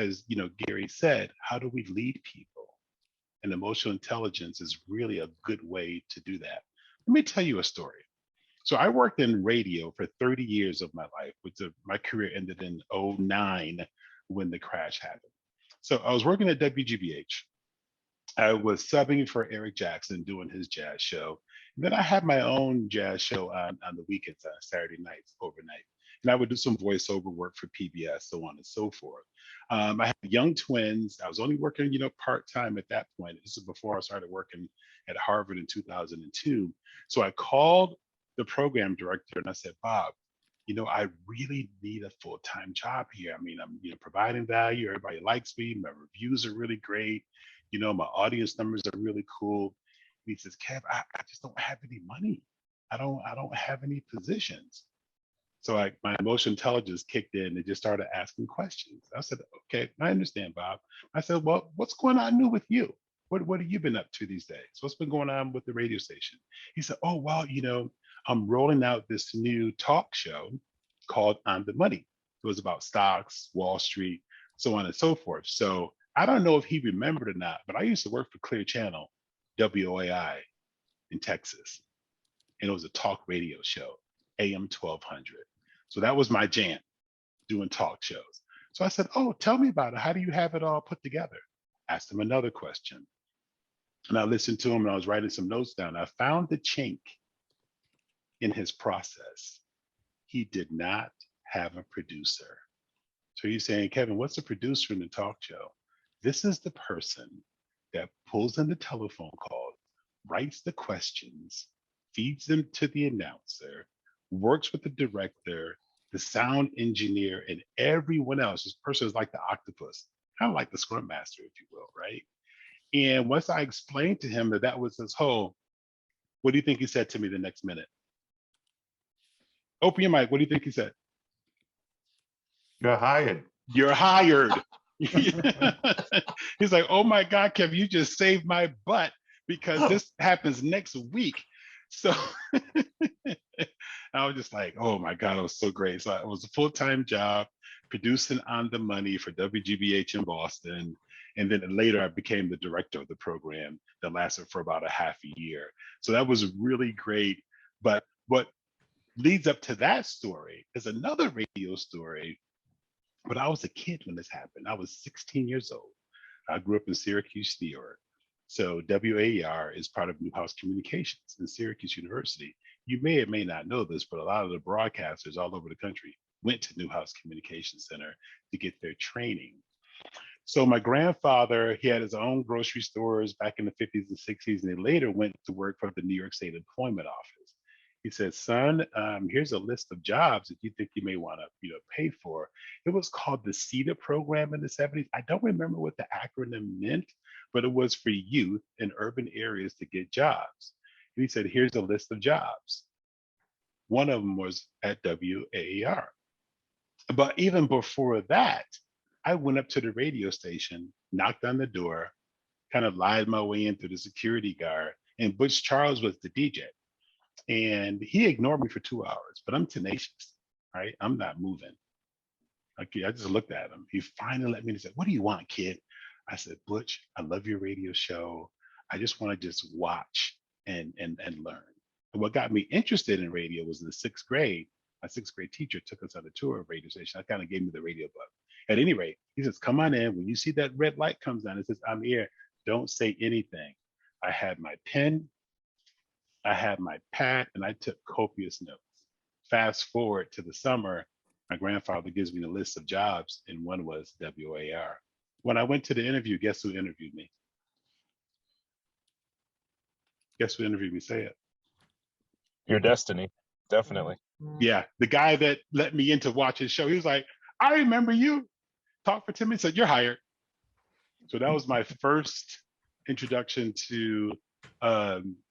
S1: as you know, Gary said, how do we lead people? And emotional intelligence is really a good way to do that. Let me tell you a story. So I worked in radio for 30 years of my life. My career ended in 2009 when the crash happened. So I was working at WGBH. I was subbing for Eric Jackson doing his jazz show. And then I had my own jazz show on the weekends, Saturday nights, overnight. And I would do some voiceover work for PBS, so on and so forth. I had young twins. I was only working, part-time at that point. This is before I started working at Harvard in 2002. So I called the program director and I said, Bob, I really need a full-time job here. I mean, I'm providing value. Everybody likes me. My reviews are really great. My audience numbers are really cool. And he says, Kev, I just don't have any money. I don't have any positions. So my emotional intelligence kicked in and just started asking questions. I said, okay, I understand, Bob. I said, well, what's going on new with you? What have you been up to these days? What's been going on with the radio station? He said, oh, well, I'm rolling out this new talk show called On the Money. It was about stocks, Wall Street, so on and so forth. So I don't know if he remembered or not, but I used to work for Clear Channel, WOAI in Texas. And it was a talk radio show, AM 1200. So that was my jam, doing talk shows. So I said, oh, tell me about it. How do you have it all put together? Asked him another question. And I listened to him and I was writing some notes down. I found the chink in his process. He did not have a producer. So he's saying, Kevin, what's a producer in the talk show? This is the person that pulls in the telephone call, writes the questions, feeds them to the announcer, works with the director, the sound engineer, and everyone else. This person is like the octopus, kind of like the scrum master, if you will, right? And once I explained to him that was his whole, what do you think he said to me the next minute? Open your mic. What do you think he said?
S9: You're hired.
S1: You're hired. He's like, oh my God, Kevin, you just saved my butt because this happens next week. So I was just like, oh my God, it was so great. So it was a full-time job producing On the Money for WGBH in Boston. And then later I became the director of the program that lasted for about a half a year. So that was really great. But what leads up to that story is another radio story. But I was a kid when this happened. I was 16 years old. I grew up in Syracuse, New York. So WAER is part of Newhouse Communications in Syracuse University. You may or may not know this, but a lot of the broadcasters all over the country went to Newhouse Communications Center to get their training. So my grandfather, he had his own grocery stores back in the 50s and 60s, and he later went to work for the New York State Employment Office. He said, son, here's a list of jobs that you think you may want to pay for. It was called the CETA program in the 70s. I don't remember what the acronym meant, but it was for youth in urban areas to get jobs. And he said, here's a list of jobs. One of them was at WAER. But even before that, I went up to the radio station, knocked on the door, kind of lied my way in through the security guard, and Butch Charles was the DJ. And he ignored me for 2 hours, but I'm tenacious, right? I'm not moving. Okay, I just looked at him. He finally let me and said, what do you want, kid? I said, Butch, I love your radio show. I just want to just watch and learn. And what got me interested in radio was in the 6th grade. My 6th grade teacher took us on a tour of radio station. That kind of gave me the radio bug. At any rate, he says, come on in. When you see that red light comes on, it says, I'm here. Don't say anything. I had my pen, I had my pad, and I took copious notes. Fast forward to the summer, my grandfather gives me a list of jobs, and one was WAR. When I went to the interview, guess who interviewed me? Guess who interviewed me? Say it.
S18: Your destiny, definitely.
S1: Yeah, the guy that let me in to watch his show, he was like, I remember you. Talked for 10 minutes, said, you're hired. So that was my first introduction to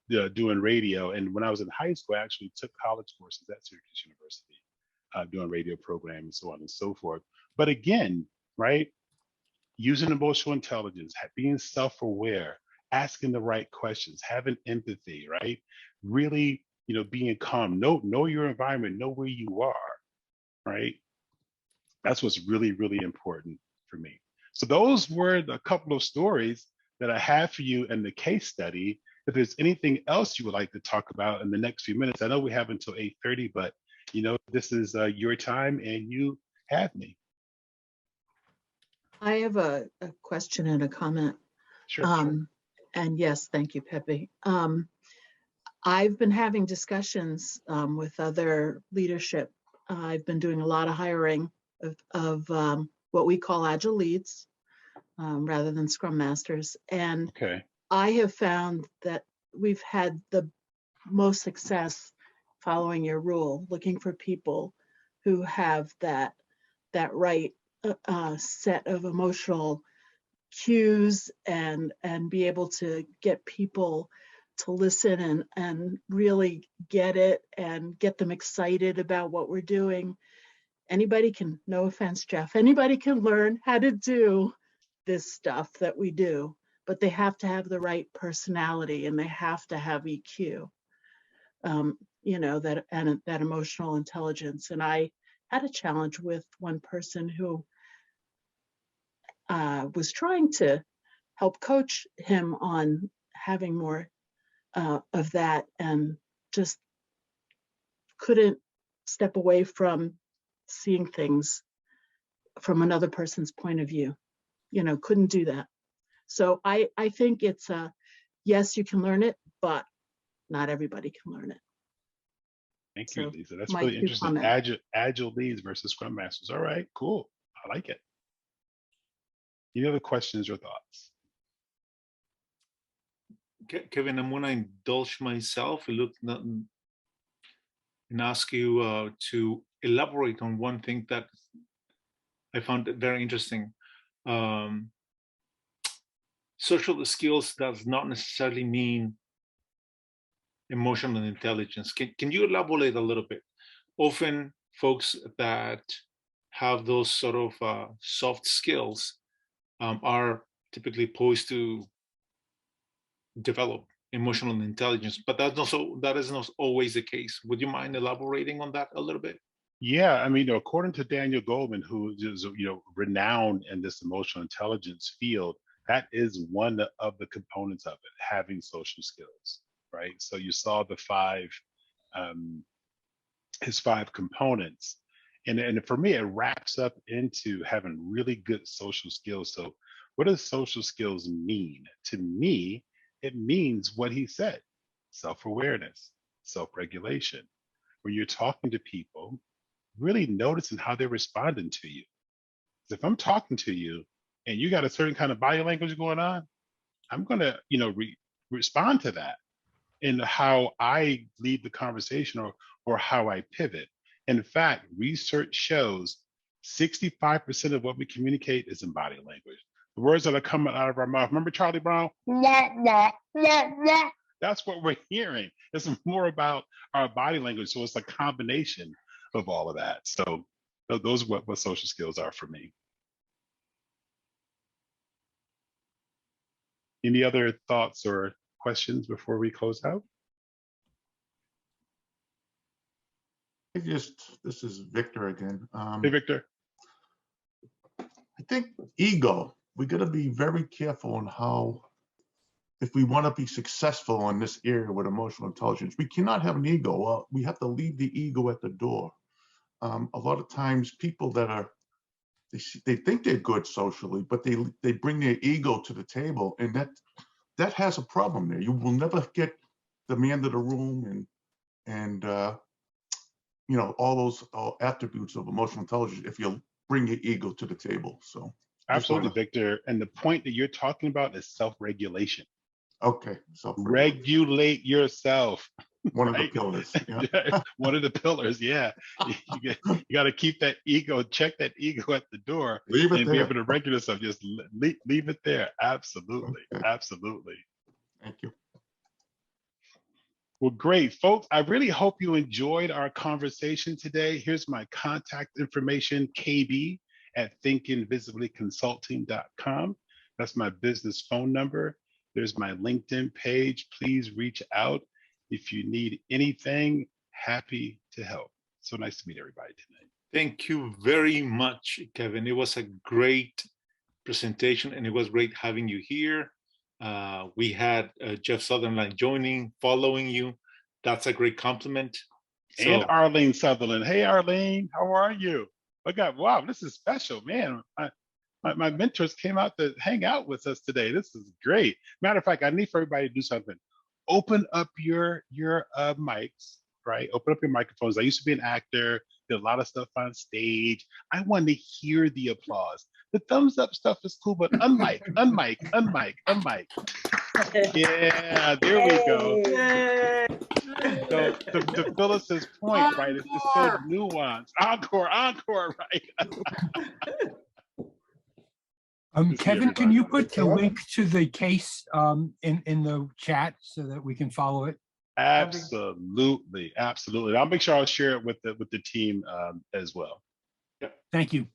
S1: doing radio. And when I was in high school, I actually took college courses at Syracuse University, doing radio programming and so on and so forth. But again, right, using emotional intelligence, being self-aware, asking the right questions, having empathy, right? Really, being calm, know your environment, know where you are, right? That's what's really, really important for me. So those were a couple of stories that I have for you in the case study. If there's anything else you would like to talk about in the next few minutes, I know we have until 8:30, but this is your time and you have me.
S6: I have a question and a comment.
S1: Sure.
S6: And yes, thank you, Pepe. I've been having discussions with other leadership. I've been doing a lot of hiring of what we call Agile leads rather than Scrum Masters. And
S1: okay.
S6: I have found that we've had the most success following your rule, looking for people who have that right set of emotional cues and be able to get people to listen and really get it and get them excited about what we're doing. Anybody can, no offense, Jeff, anybody can learn how to do this stuff that we do, but they have to have the right personality and they have to have EQ, that emotional intelligence. And I had a challenge with one person who was trying to help coach him on having more of that and just couldn't step away from seeing things from another person's point of view, couldn't do that. So I think it's yes, you can learn it, but not everybody can learn it.
S1: Thank you,
S6: So
S1: Lisa. That's
S6: my
S1: really
S6: two
S1: interesting.
S6: comments.
S1: Agile leads versus Scrum Masters. All right, cool. I like it. Any other questions or thoughts?
S19: Kevin, I'm going to indulge myself and ask you to elaborate on one thing that I found very interesting. Social skills does not necessarily mean emotional intelligence. Can you elaborate a little bit? Often folks that have those sort of soft skills are typically poised to develop emotional intelligence, but that is not always the case. Would you mind elaborating on that a little bit?
S1: Yeah, I mean, according to Daniel Goleman, who is renowned in this emotional intelligence field, that is one of the components of it, having social skills, right? So you saw the his 5 components, and for me, it wraps up into having really good social skills. So what does social skills mean? To me, it means what he said: self-awareness, self-regulation. When you're talking to people, really noticing how they're responding to you. If I'm talking to you and you got a certain kind of body language going on, I'm going to, respond to that in how I lead the conversation or how I pivot. In fact, research shows 65% of what we communicate is in body language. The words that are coming out of our mouth. Remember Charlie Brown? Wah, wah, wah, wah. That's what we're hearing. It's more about our body language. So it's a combination of all of that. So those are what social skills are for me. Any other thoughts or questions before we close out?
S15: This is Victor again.
S1: Hey, Victor.
S15: I think ego we got to be very careful on how, if we want to be successful in this area with emotional intelligence, we cannot have an ego. Well, we have to leave the ego at the door. A lot of times people that are, they think they're good socially, but they bring their ego to the table, and that has a problem there. You will never get the man of the room and you know, all those attributes of emotional intelligence if you bring your ego to the table. So
S1: Absolutely, Victor. And the point that you're talking about is self-regulation.
S15: Okay.
S1: Regulate yourself.
S15: One of the pillars. Yeah.
S1: One of the pillars. Yeah. You got to keep that ego, check that ego at the door,
S15: Leave it
S1: and
S15: there.
S1: be able to regulate yourself. Just leave it there. Absolutely.
S15: Okay.
S1: Absolutely.
S15: Thank you.
S1: Well, great, folks. I really hope you enjoyed our conversation today. Here's my contact information, kb@thinkinvisiblyconsulting.com. That's my business phone number. There's my LinkedIn page. Please reach out if you need anything. Happy to help. So nice to meet everybody tonight.
S19: Thank you very much, Kevin. It was a great presentation, and it was great having you here. We had Jeff Sutherland joining, following you. That's a great compliment.
S1: And Arlene Sutherland. Hey, Arlene, how are you? Wow, this is special, man. My mentors came out to hang out with us today. This is great. Matter of fact, I need for everybody to do something. Open up your mics, right? Open up your microphones. I used to be an actor, did a lot of stuff on stage. I wanted to hear the applause. The thumbs up stuff is cool, but unmic. Yeah, there we go. So to Phyllis's point, right? It's so nuanced. Encore, right?
S20: Kevin, can you put the link to the case in the chat so that we can follow it?
S1: Absolutely. I'll make sure I'll share it with the team as well.
S20: Thank you.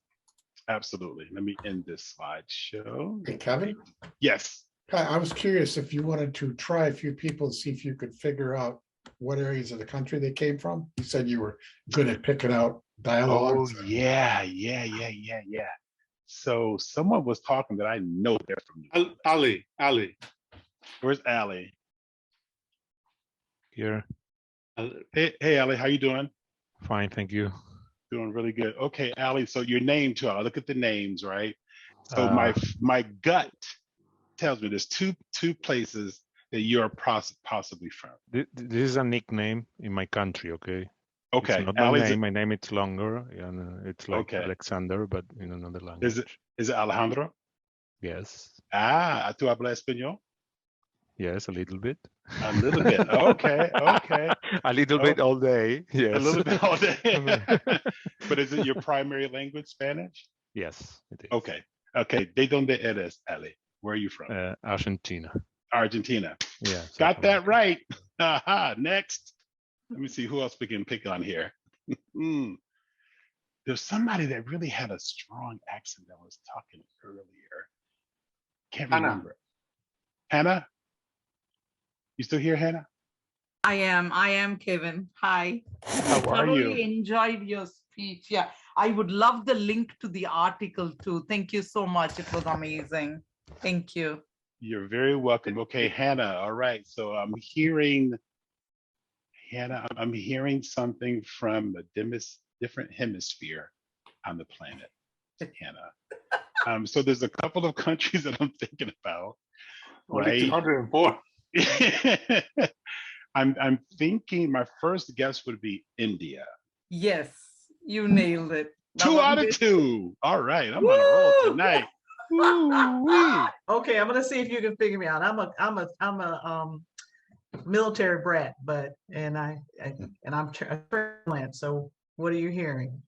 S1: Absolutely. Let me end this slideshow.
S10: Hey, Kevin?
S1: Yes.
S10: Hi, I was curious if you wanted to try a few people to see if you could figure out what areas of the country they came from. You said you were good at picking out dialogues.
S1: Oh, yeah. So someone was talking that I know they're from
S19: Ali.
S1: Where's Ali?
S16: Here.
S1: Hey, Ali, how you doing?
S16: Fine, thank you.
S1: Doing really good. Okay, Ali, so your name too. I look at the names, right? So my gut tells me there's two places that you're possibly from.
S16: This is a nickname in my country, okay?
S1: Okay.
S16: It's not my name. My name is longer, and it's like Alexander, but in another language.
S1: Is it Alejandro?
S16: Yes.
S1: ¿Tú hablas español?
S16: Yes, a little bit.
S1: A little bit. Okay.
S16: A little bit all day. Yes.
S1: A little bit all day. But is it your primary language, Spanish?
S16: Yes, it is.
S1: Okay. ¿De dónde eres, Ali? Where are you from?
S16: Argentina.
S1: Argentina.
S16: Yeah.
S1: Got that right. Next. Let me see who else we can pick on here. There's somebody that really had a strong accent that was talking earlier. Can't remember. Hannah? You still here, Hannah?
S3: I am, Kevin. Hi.
S1: How are you?
S3: I really enjoyed your speech. Yeah, I would love the link to the article too. Thank you so much. It was amazing. Thank you.
S1: You're very welcome. Okay, Hannah. All right. So I'm hearing something from a different hemisphere on the planet, Hannah. So there's a couple of countries that I'm thinking about.
S19: Right? 204.
S1: I'm thinking my first guess would be India.
S3: Yes, you nailed it.
S1: 2 out of 2. All right, I'm on a roll tonight.
S6: Okay, I'm gonna see if you can figure me out. I'm a military brat, I'm transplant. So what are you hearing?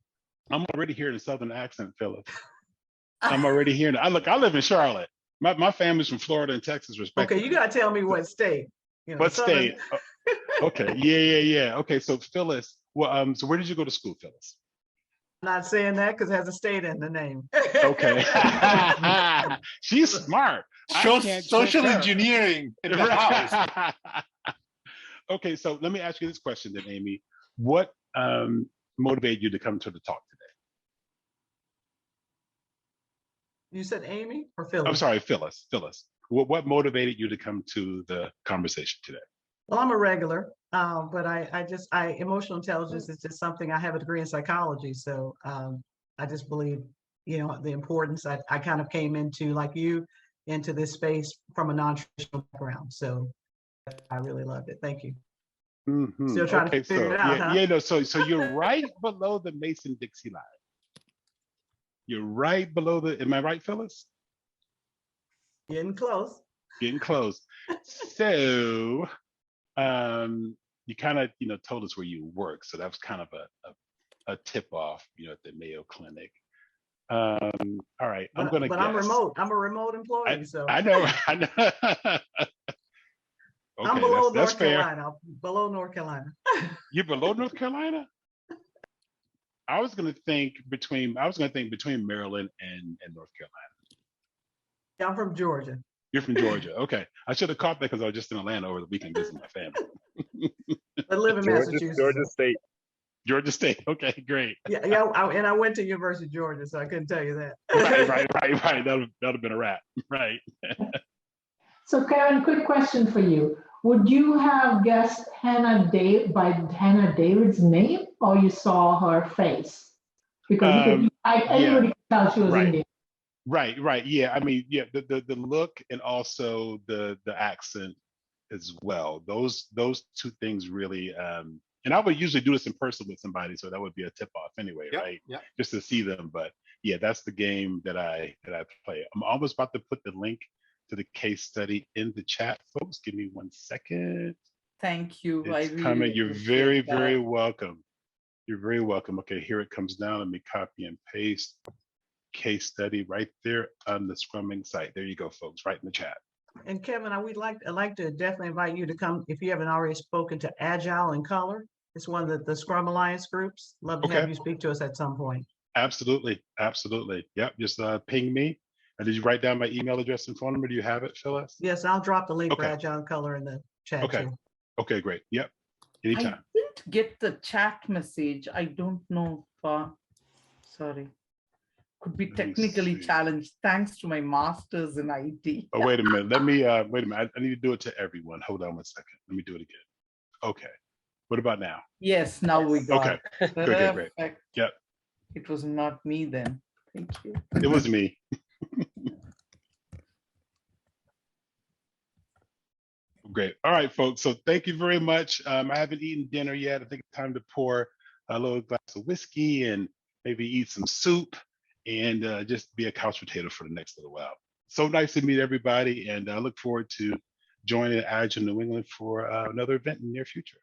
S1: I'm already hearing a Southern accent, Phyllis. I'm already hearing it. I live in Charlotte. My family's from Florida and Texas, respectively.
S6: Okay, you gotta tell me what state.
S1: What state? Okay, yeah. Okay, so Phyllis, well, so where did you go to school, Phyllis?
S6: I'm not saying that because it has a state in the name.
S1: Okay. She's smart.
S19: Social engineering in the house.
S1: Okay, so let me ask you this question then, Amy. What motivated you to come to the talk today?
S6: You said Amy or
S1: I'm
S6: Phyllis?
S1: sorry, Phyllis. Phyllis, what motivated you to come to the conversation today?
S6: Well, I'm a regular, but emotional intelligence is just something. I have a degree in psychology, so I just believe, the importance. I kind of came into, like you, into this space from a non-traditional background, so I really loved it. Thank you. Still trying to figure it out, huh?
S1: So you're right below the Mason-Dixie line. You're right below the. Am I right, Phyllis?
S6: Getting close.
S1: Getting close. So, you kind of told us where you work, so that was kind of a tip off, at the Mayo Clinic. All right, I'm gonna guess.
S6: I'm remote. I'm a remote employee, so
S1: I know. I know. Okay,
S6: I'm below
S1: that's
S6: North
S1: fair.
S6: Carolina. Below North Carolina.
S1: You're below North Carolina? I was gonna think between Maryland and North Carolina.
S6: Yeah, I'm from Georgia.
S1: You're from Georgia. Okay. I should have caught that because I was just in Atlanta over the weekend visiting my family.
S6: I live in Massachusetts.
S18: Georgia State.
S1: Georgia State. Okay, great.
S6: Yeah, and I went to University of Georgia, so I couldn't tell you that.
S1: Right. That'd have been a wrap. Right.
S7: So Karen, quick question for you. Would you have guessed by Hannah David's name, or you saw her face? Because everybody could tell she was Indian.
S1: Right. Yeah. I mean, yeah, the look and also the accent as well. Those two things really, and I would usually do this in person with somebody, so that would be a tip off anyway, right?
S19: Yeah.
S1: Just to see them. But yeah, that's the game that I play. I'm almost about to put the link to the case study in the chat, folks. Give me 1 second.
S3: Thank you.
S1: It's coming. You're very, very welcome. You're very welcome. Okay, here it comes now. Let me copy and paste case study right there on the Scrumming site. There you go, folks, right in the chat.
S6: And Kevin, I'd like to definitely invite you to come if you haven't already spoken to Agile in Color. It's one of the Scrum Alliance groups. Love to have you speak to us at some point.
S1: Absolutely. Yep. Just ping me. And did you write down my email address and phone number? Do you have it, Phyllis?
S6: Yes, I'll drop the link for Agile in Color in the chat.
S1: Okay.
S6: Too.
S1: Okay, great. Yep. Anytime.
S3: I didn't get the chat message. I don't know. Sorry. Could be technically challenged thanks to my master's in IT.
S1: Oh, wait a minute. Let me wait a minute. I need to do it to everyone. Hold on 1 second. Let me do it again. Okay. What about now?
S3: Yes, now we got
S1: it. Okay, great. Yep.
S3: It was not me then. Thank you.
S1: It was me. Great. All right, folks. So thank you very much. I haven't eaten dinner yet. I think it's time to pour a little glass of whiskey and maybe eat some soup and just be a couch potato for the next little while. So nice to meet everybody, and I look forward to joining Agile New England for another event in the near future.